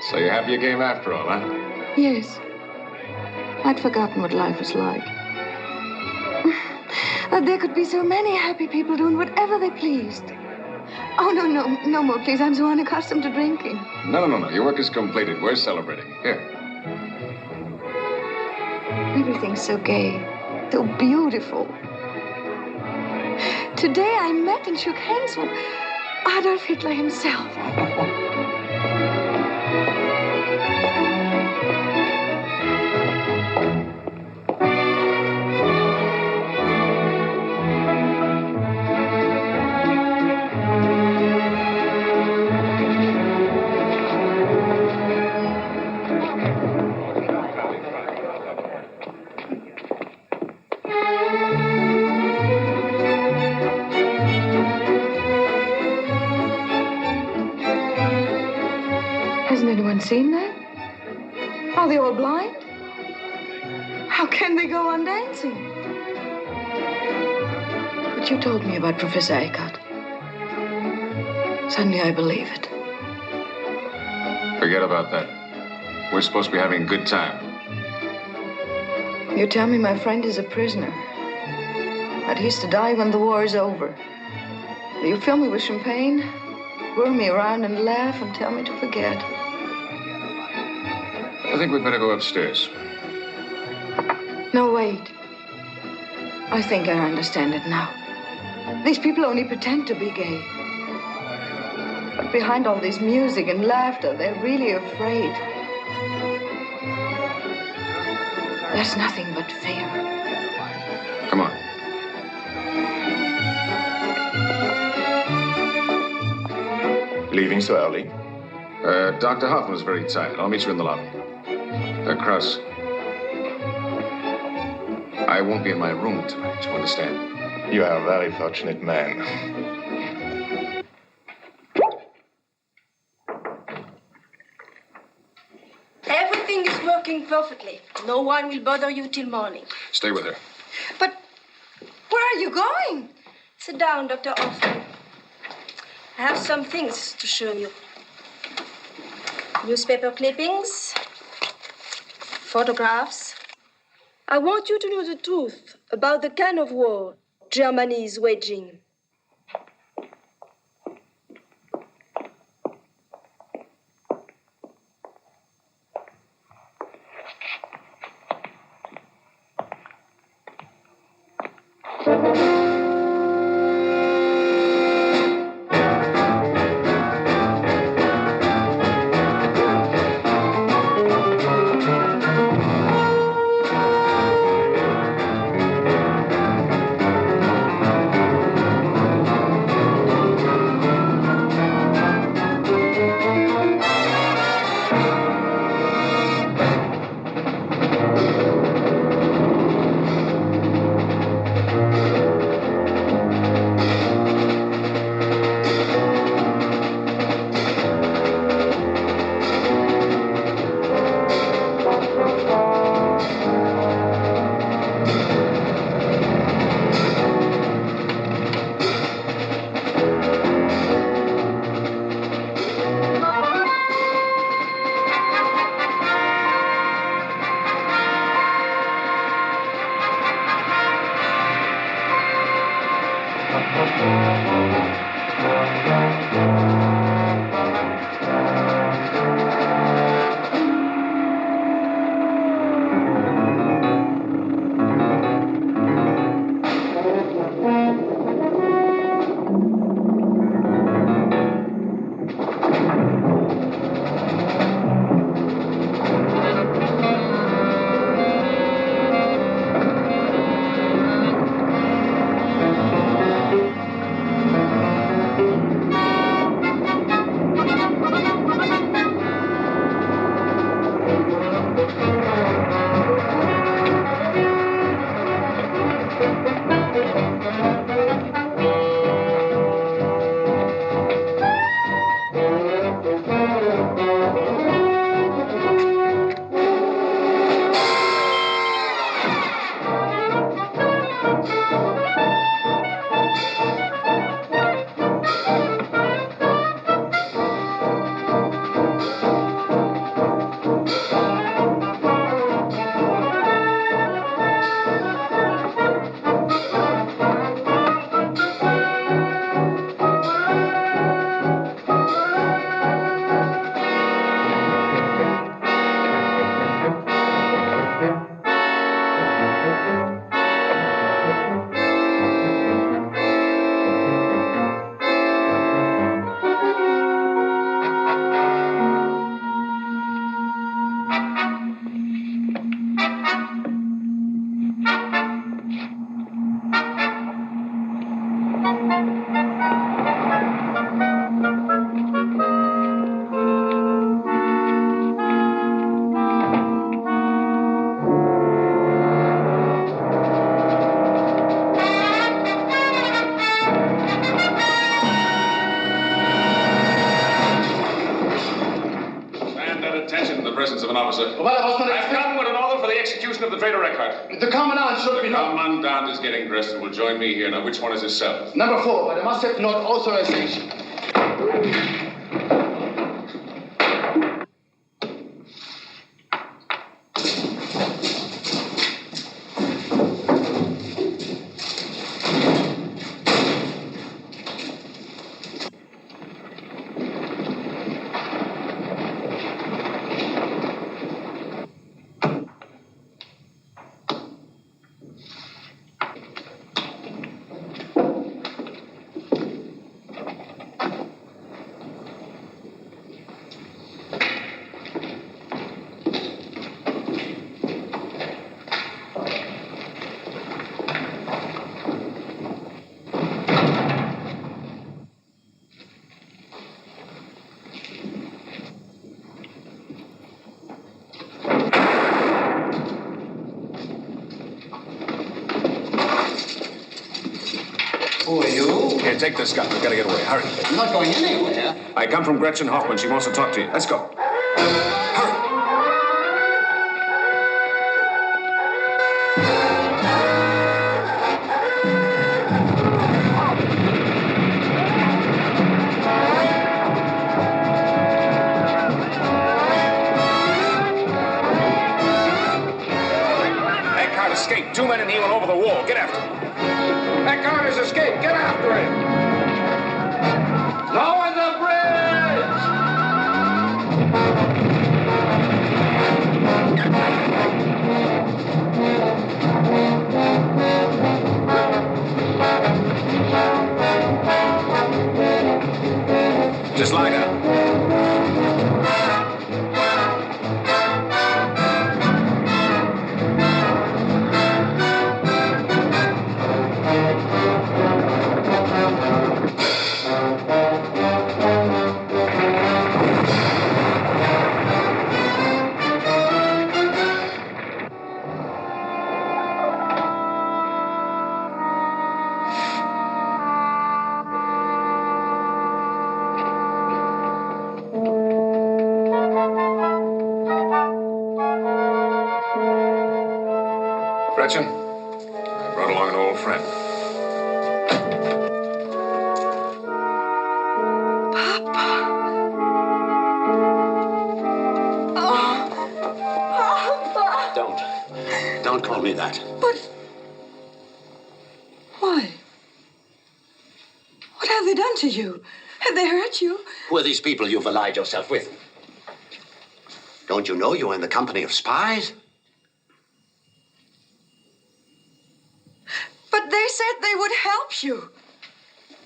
So you're happy you came after all, huh? Yes. I'd forgotten what life was like. That there could be so many happy people doing whatever they pleased. Oh, no more, please. I'm so unaccustomed to drinking. No. Your work is completed. We're celebrating. Here. Everything's so gay, so beautiful. Today I met and shook hands with Adolf Hitler himself. Hasn't anyone seen that? Are they all blind? How can they go on dancing? What you told me about Professor Ekhart. Suddenly I believe it. Forget about that. We're supposed to be having a good time. You tell me my friend is a prisoner. That he's to die when the war is over. You fill me with champagne, whirl me around and laugh and tell me to forget. I think we'd better go upstairs. No, wait. I think I understand it now. These people only pretend to be gay. But behind all this music and laughter, they're really afraid. There's nothing but fear. Come on. Leaving so early? Dr. Hoffman is very tired. I'll meet you in the lobby. Krauss, I won't be in my room tonight, you understand? You are a very fortunate man. Everything is working perfectly. No one will bother you till morning. Stay with her. But where are you going? Sit down, Dr. Hoffman. I have some things to show you. Newspaper clippings, photographs. I want you to know the truth about the kind of war Germany is waging. presence of an officer. I've come with an order for the execution of the traitor Ekhart. The commandant should be The commandant is getting dressed and will join me here. Now, which one is his cell? Number 4, but I must have not authorization. Who are you? Here, take this gun. We've got to get away. Hurry. I'm not going anywhere. I come from Gretchen Hoffman. She wants to talk to you. Let's go. Ekhart escaped. 2 men and he went over the wall. Get after him. Ekhart has escaped. Get after him. Lower the bridge. Just lie down. Gretchen, I brought along an old friend. Don't call me that. But why? What have they done to you? Have they hurt you? Who are these people you've allied yourself with? Don't you know you're in the company of spies? But they said they would help you.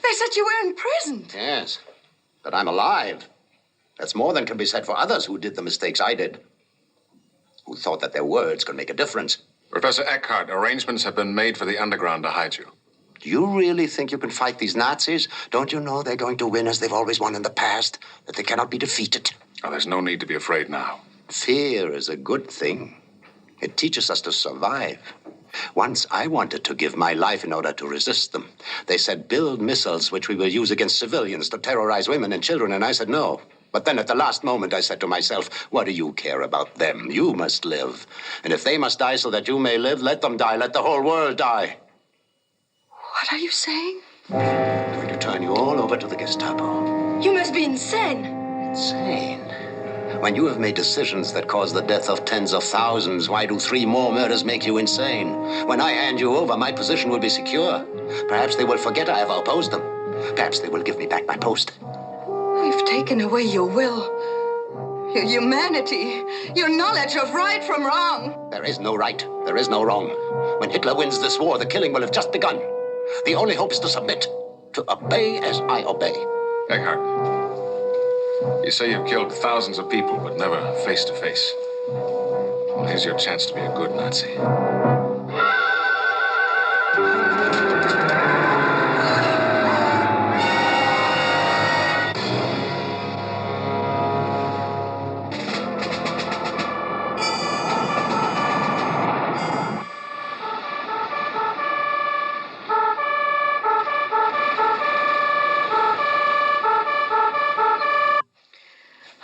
They said you were imprisoned. Yes, but I'm alive. That's more than can be said for others who did the mistakes I did. Who thought that their words could make a difference. Professor Ekhart, arrangements have been made for the underground to hide you. Do you really think you can fight these Nazis? Don't you know they're going to win as they've always won in the past? That they cannot be defeated? Oh, there's no need to be afraid now. Fear is a good thing. It teaches us to survive. Once I wanted to give my life in order to resist them. They said, build missiles which we will use against civilians to terrorize women and children, and I said no. But then at the last moment I said to myself, what do you care about them? You must live. And if they must die so that you may live, let them die. Let the whole world die. What are you saying? I'm going to turn you all over to the Gestapo. You must be insane. Insane? When you have made decisions that cause the death of tens of thousands, why do 3 more murders make you insane? When I hand you over, my position will be secure. Perhaps they will forget I have opposed them. Perhaps they will give me back my post. We've taken away your will, your humanity, your knowledge of right from wrong. There is no right. There is no wrong. When Hitler wins this war, the killing will have just begun. The only hope is to submit, to obey as I obey. Ekhart, you say you've killed thousands of people, but never face to face. Well, here's your chance to be a good Nazi.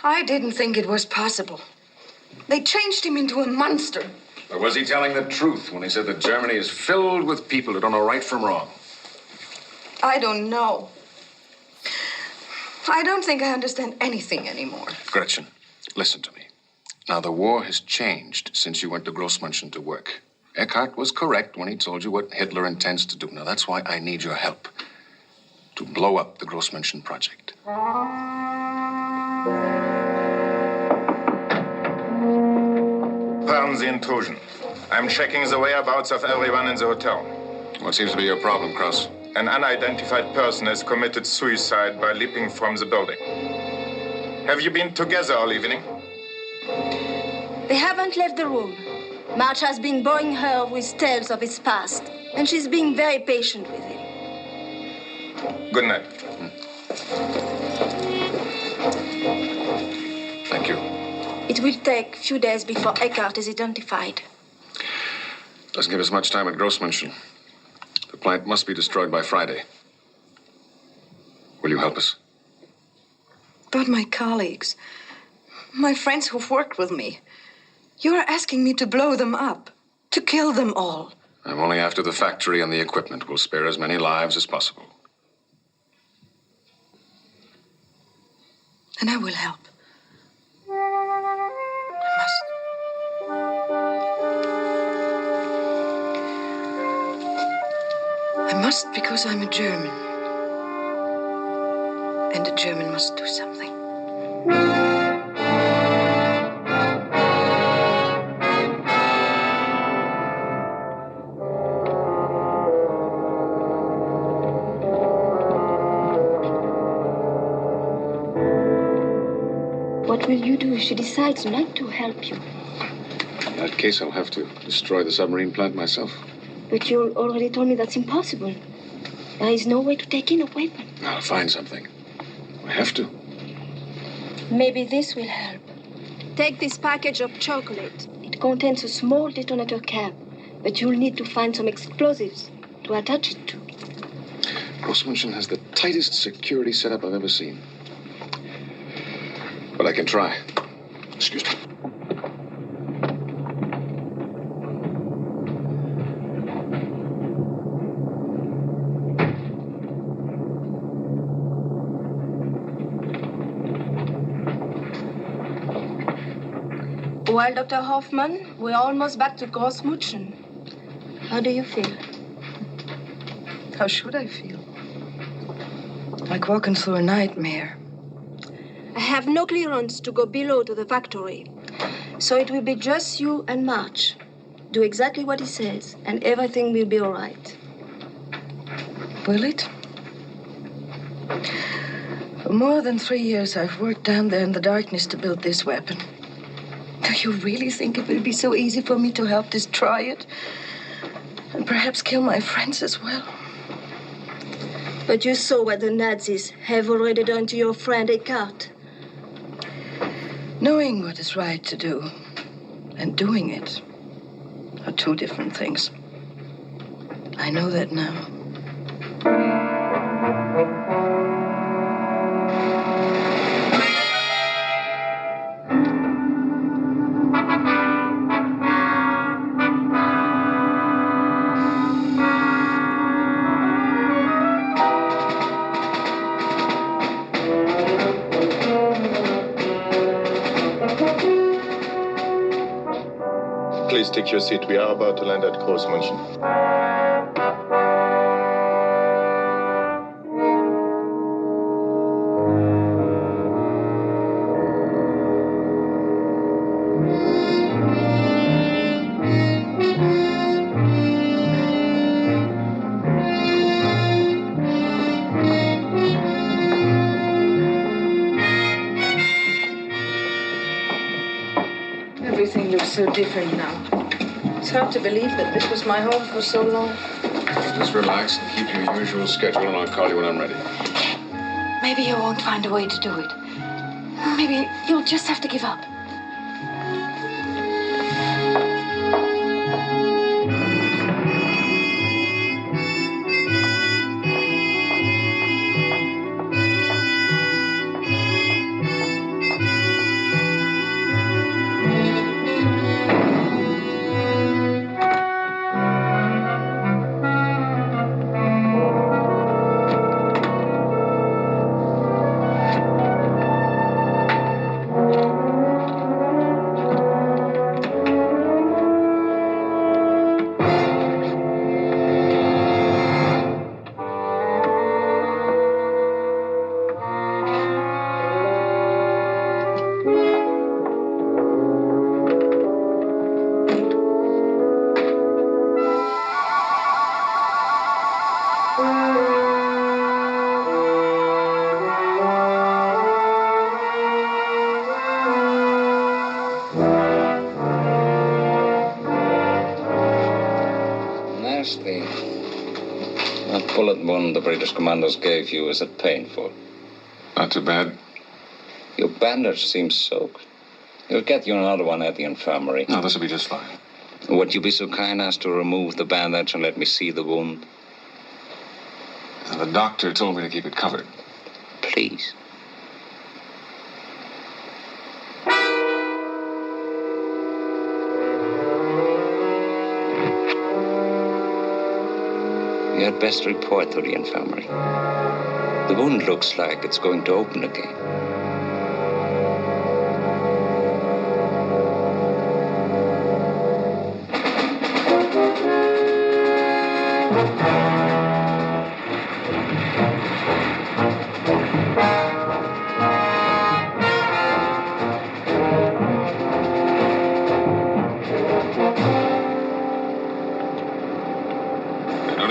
I didn't think it was possible. They changed him into a monster. Or was he telling the truth when he said that Germany is filled with people who don't know right from wrong? I don't know. I don't think I understand anything anymore. Gretchen, listen to me. Now, the war has changed since you went to Grossmünchen to work. Ekhart was correct when he told you what Hitler intends to do. Now, that's why I need your help to blow up the Grossmünchen project. Pardon the intrusion. I'm checking the whereabouts of everyone in the hotel. What seems to be your problem, Kraus? An unidentified person has committed suicide by leaping from the building. Have you been together all evening? They haven't left the room. March has been boring her with tales of his past, and she's being very patient with him. Good night. Thank you. It will take a few days before Ekhart is identified. Doesn't give us much time at Grossmünchen. The plant must be destroyed by Friday. Will you help us? But my colleagues, my friends who've worked with me, you're asking me to blow them up, to kill them all. I'm only after the factory and the equipment. We'll spare as many lives as possible. And I will help. I must because I'm a German. And a German must do something. What will you do if she decides not to help you? In that case, I'll have to destroy the submarine plant myself. But you already told me that's impossible. There is no way to take in a weapon. I'll find something. I have to. Maybe this will help. Take this package of chocolate. It contains a small detonator cap, but you'll need to find some explosives to attach it to. Grossmünchen has the tightest security setup I've ever seen. But I can try. Excuse me. Well, Dr. Hoffman, we're almost back to Grossmünchen. How do you feel? How should I feel? Like walking through a nightmare. I have no clearance to go below to the factory. So it will be just you and March. Do exactly what he says, and everything will be all right. Will it? For more than 3 years, I've worked down there in the darkness to build this weapon. Do you really think it will be so easy for me to help destroy it? And perhaps kill my friends as well? But you saw what the Nazis have already done to your friend Ekhart. Knowing what is right to do and doing it are two different things. I know that now. Please take your seat. We are about to land at Grossmünchen. Everything looks so different now. It's hard to believe that this was my home for so long. Just relax and keep your usual schedule, and I'll call you when I'm ready. Maybe you won't find a way to do it. Maybe you'll just have to give up. nasty. That bullet wound the British commandos gave you, is it painful? Not too bad. Your bandage seems soaked. We'll get you another one at the infirmary. No, this will be just fine. Would you be so kind as to remove the bandage and let me see the wound? The doctor told me to keep it covered. Please. You had best report to the infirmary. The wound looks like it's going to open again.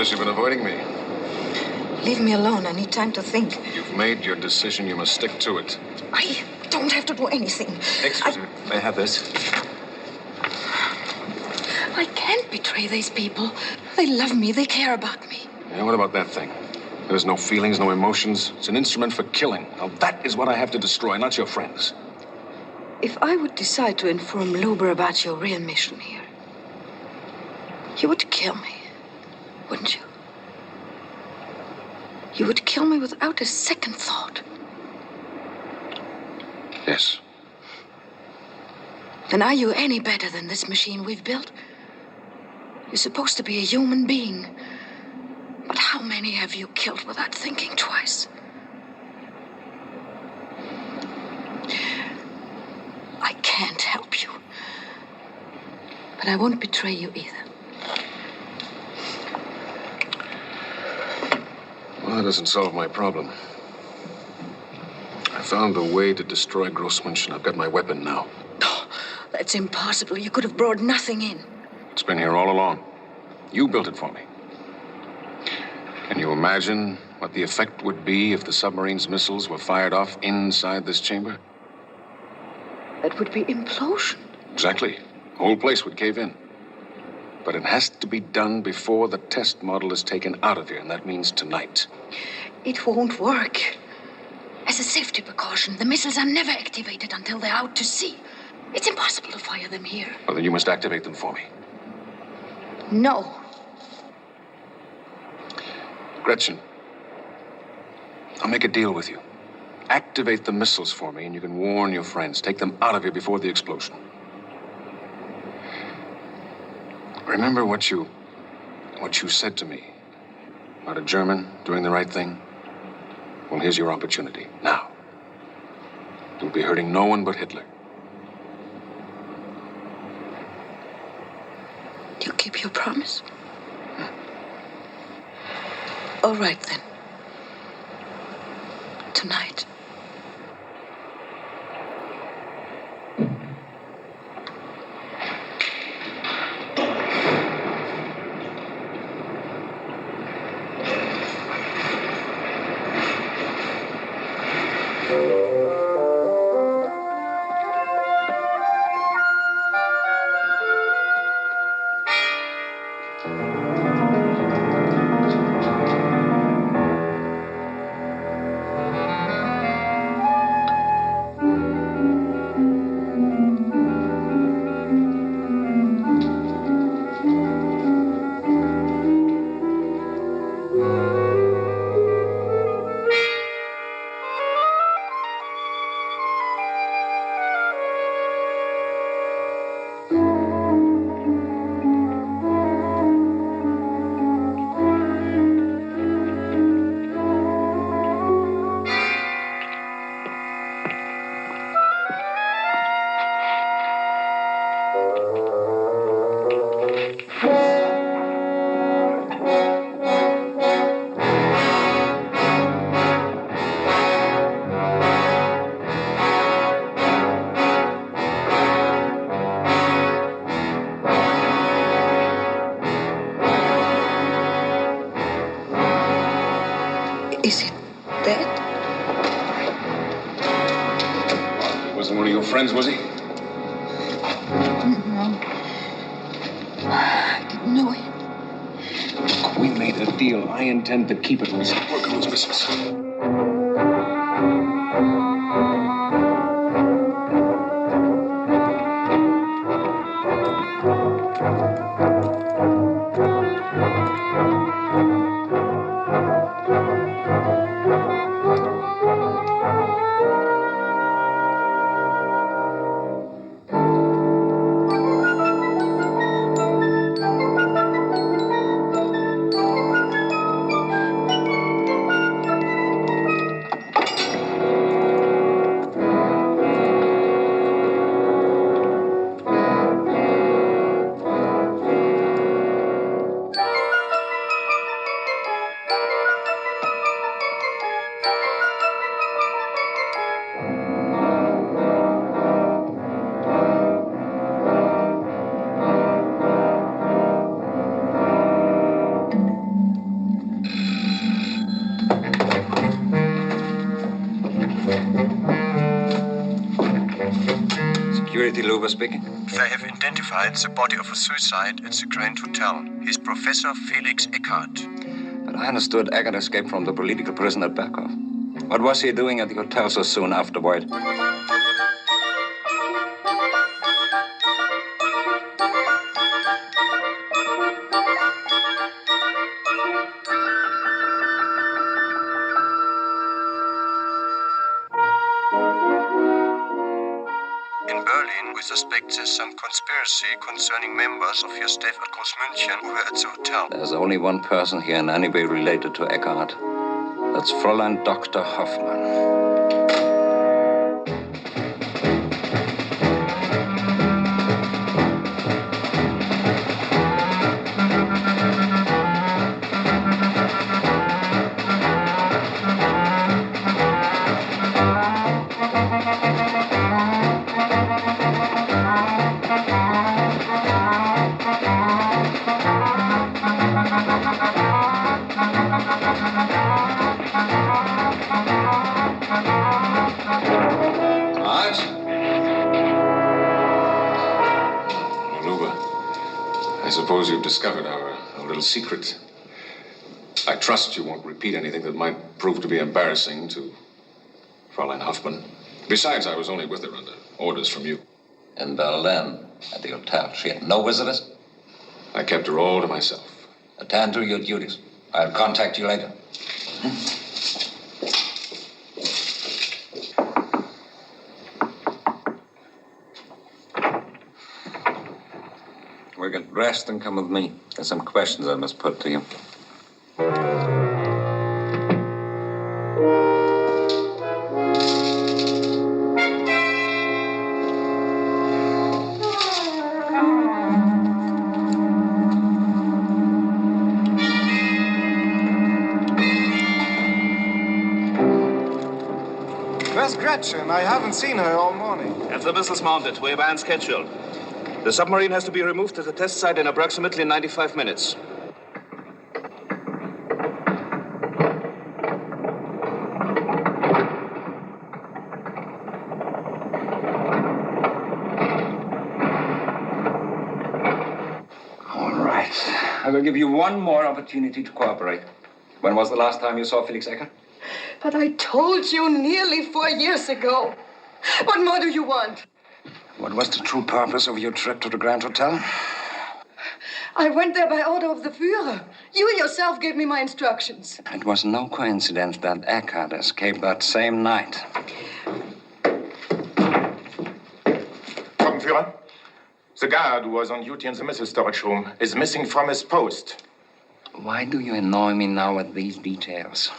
You've been avoiding me. Leave me alone. I need time to think. You've made your decision. You must stick to it. I don't have to do anything. Excuse me. May I have this? I can't betray these people. They love me. They care about me. Yeah, what about that thing? There's no feelings, no emotions. It's an instrument for killing. Now, that is what I have to destroy, not your friends. If I would decide to inform Luber about your real mission here, you would kill me. Wouldn't you? You would kill me without a second thought. Yes. Then are you any better than this machine we've built? You're supposed to be a human being. But how many have you killed without thinking twice? I can't help you. But I won't betray you either. Well, that doesn't solve my problem. I found a way to destroy Grossmünchen. I've got my weapon now. Oh, that's impossible. You could have brought nothing in. It's been here all along. You built it for me. Can you imagine what the effect would be if the submarine's missiles were fired off inside this chamber? That would be implosion. Exactly. The whole place would cave in. But it has to be done before the test model is taken out of here, and that means tonight. It won't work. As a safety precaution, the missiles are never activated until they're out to sea. It's impossible to fire them here. Well, then you must activate them for me. No. Gretchen, I'll make a deal with you. Activate the missiles for me, and you can warn your friends. Take them out of here before the explosion. Remember what you said to me about a German doing the right thing? Well, here's your opportunity. Now. You'll be hurting no one but Hitler. You keep your promise? All right, then. Tonight. Is it dead? He wasn't one of your friends, was he? No. I didn't know him. a deal. I intend to keep it. Let's work on those missiles. Security, Luba speaking. They have identified the body of a suicide at the Grand Hotel. He's Professor Felix Ekhart. But I understood Ekhart escaped from the political prison at Berghof. What was he doing at the hotel so soon afterward? In Berlin, we suspect there's some conspiracy concerning members of your staff at Grossmünchen who were at the hotel. There's only one person here in any way related to Ekhart. That's Fräulein Dr. Hoffmann. I suppose you've discovered our little secret. I trust you won't repeat anything that might prove to be embarrassing to Fräulein Hoffmann. Besides, I was only with her under orders from you. In Berlin, at the hotel, she had no visitors? I kept her all to myself. Attend to your duties. I'll contact you later. We'll get dressed and come with me. There's some questions I must put to you. Where's Gretchen? I haven't seen her all morning. Have the missiles mounted. We're behind schedule. The submarine has to be removed to the test site in approximately 95 minutes. All right. I will give you one more opportunity to cooperate. When was the last time you saw Felix Ekhart? But I told you nearly 4 years ago. What more do you want? What was the true purpose of your trip to the Grand Hotel? I went there by order of the Führer. You yourself gave me my instructions. It was no coincidence that Ekhart escaped that same night. Führer. The guard who was on duty in the missile storage room is missing from his post. Why do you annoy me now with these details?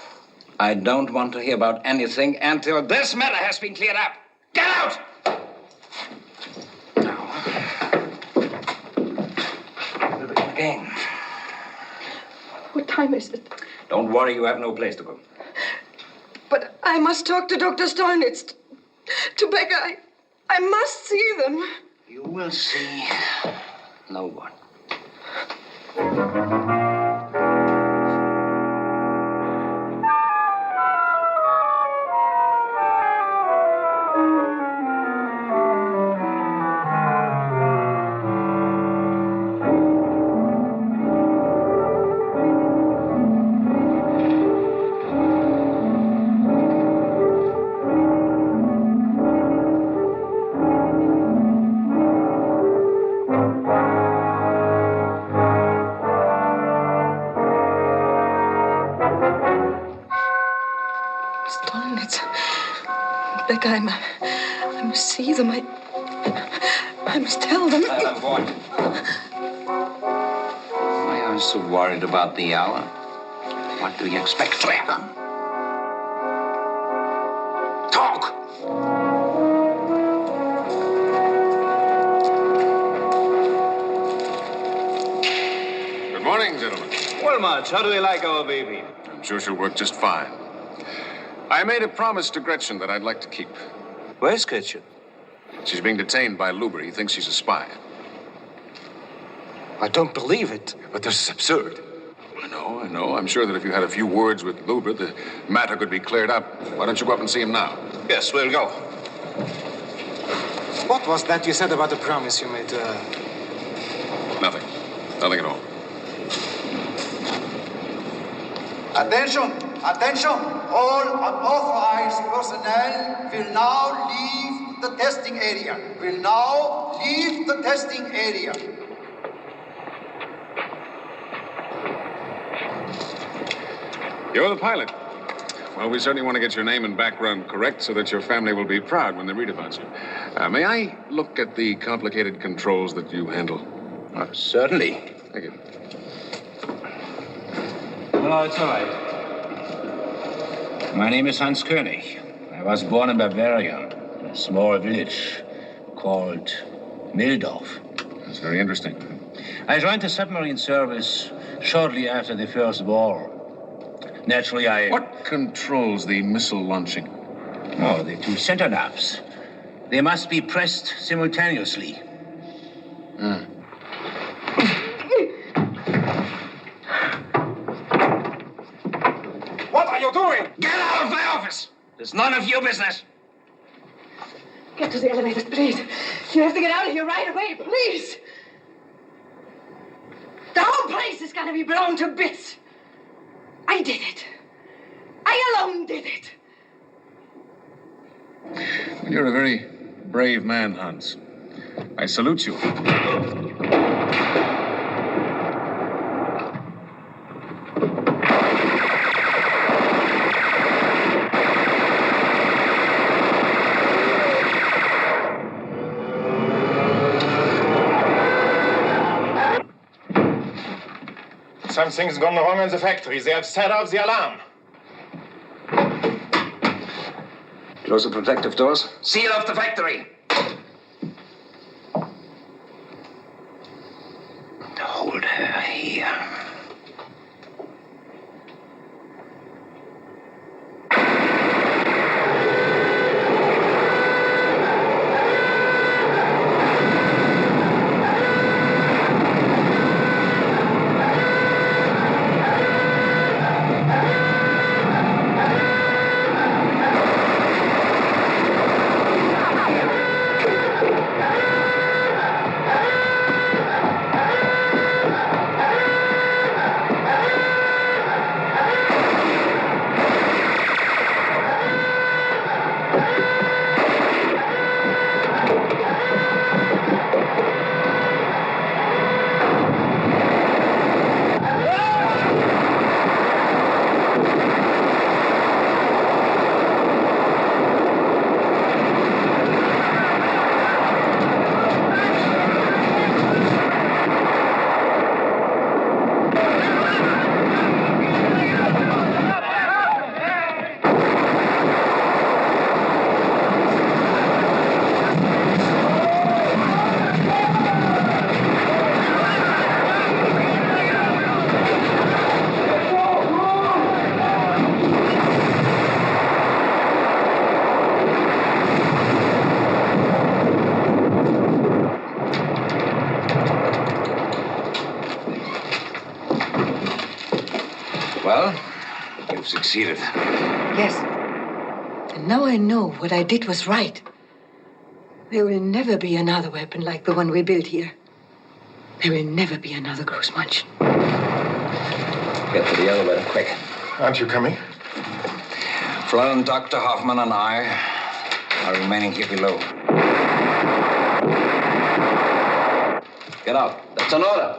I don't want to hear about anything until this matter has been cleared up. Get out! Again. What time is it? Don't worry, you have no place to go. But I must talk to Dr. Stolnitz. To Becker, I must see them. You will see no one. quick. I must see them. I must tell them. What? Why are you so worried about the hour? What do you expect to happen? Talk! Good morning, gentlemen. Well, March, how do you like our baby? I'm sure she'll work just fine. I made a promise to Gretchen that I'd like to keep. Where's Gretchen? She's being detained by Luber. He thinks she's a spy. I don't believe it. But this is absurd. I know. I'm sure that if you had a few words with Luber, the matter could be cleared up. Why don't you go up and see him now? Yes, we'll go. What was that you said about the promise you made to her? Nothing. Nothing at all. Attention! Attention! All unauthorized personnel will now leave the testing area. You're the pilot. Well, we certainly want to get your name and background correct so that your family will be proud when they read about you. May I look at the complicated controls that you handle? Certainly. Thank you. No, it's all right. My name is Hans König. I was born in Bavaria, in a small village called Mildorf. That's very interesting. I joined the submarine service shortly after the First War. Naturally, What controls the missile launching? Oh, the two center knobs. They must be pressed simultaneously. What are you doing? Get out of my office! It's none of your business. Get to the elevators, please. You have to get out of here right away, please. The whole place is going to be blown to bits. I did it. I alone did it. Well, you're a very brave man, Hans. I salute you. Something's gone wrong in the factory. They have set off the alarm. Close the protective doors. Seal off the factory. Hold her here. Well, you've succeeded. Yes. And now I know what I did was right. There will never be another weapon like the one we built here. There will never be another Grossmünchen. Get to the elevator quick. Aren't you coming? Fräulein Dr. Hoffman and I are remaining here below. Get out. That's an order.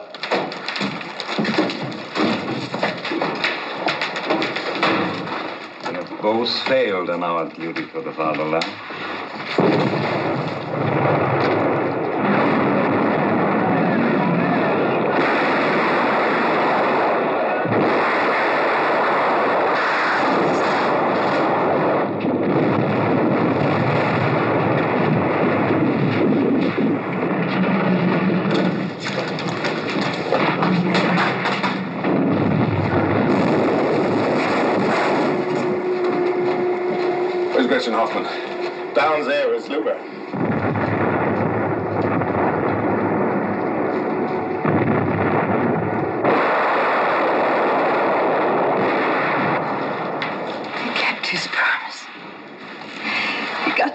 We have both failed in our duty for the fatherland.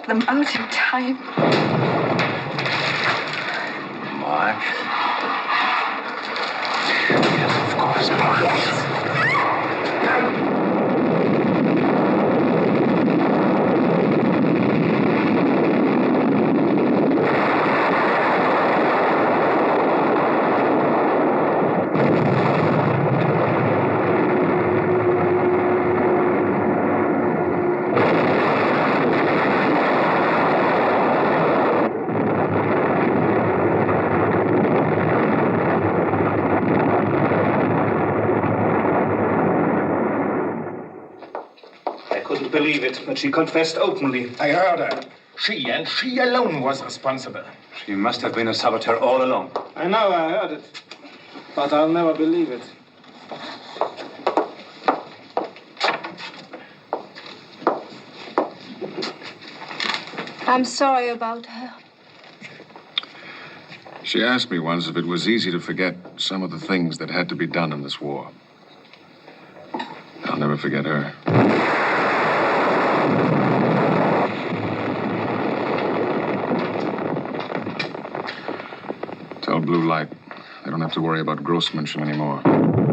them out in time. March? Yes, of course, March. Believe it, but she confessed openly. I heard her. She and she alone was responsible. She must have been a saboteur all along. I know, I heard it. But I'll never believe it. I'm sorry about her. She asked me once if it was easy to forget some of the things that had to be done in this war. I'll never forget her. Tell Blue Light they don't have to worry about Grossmünchen anymore.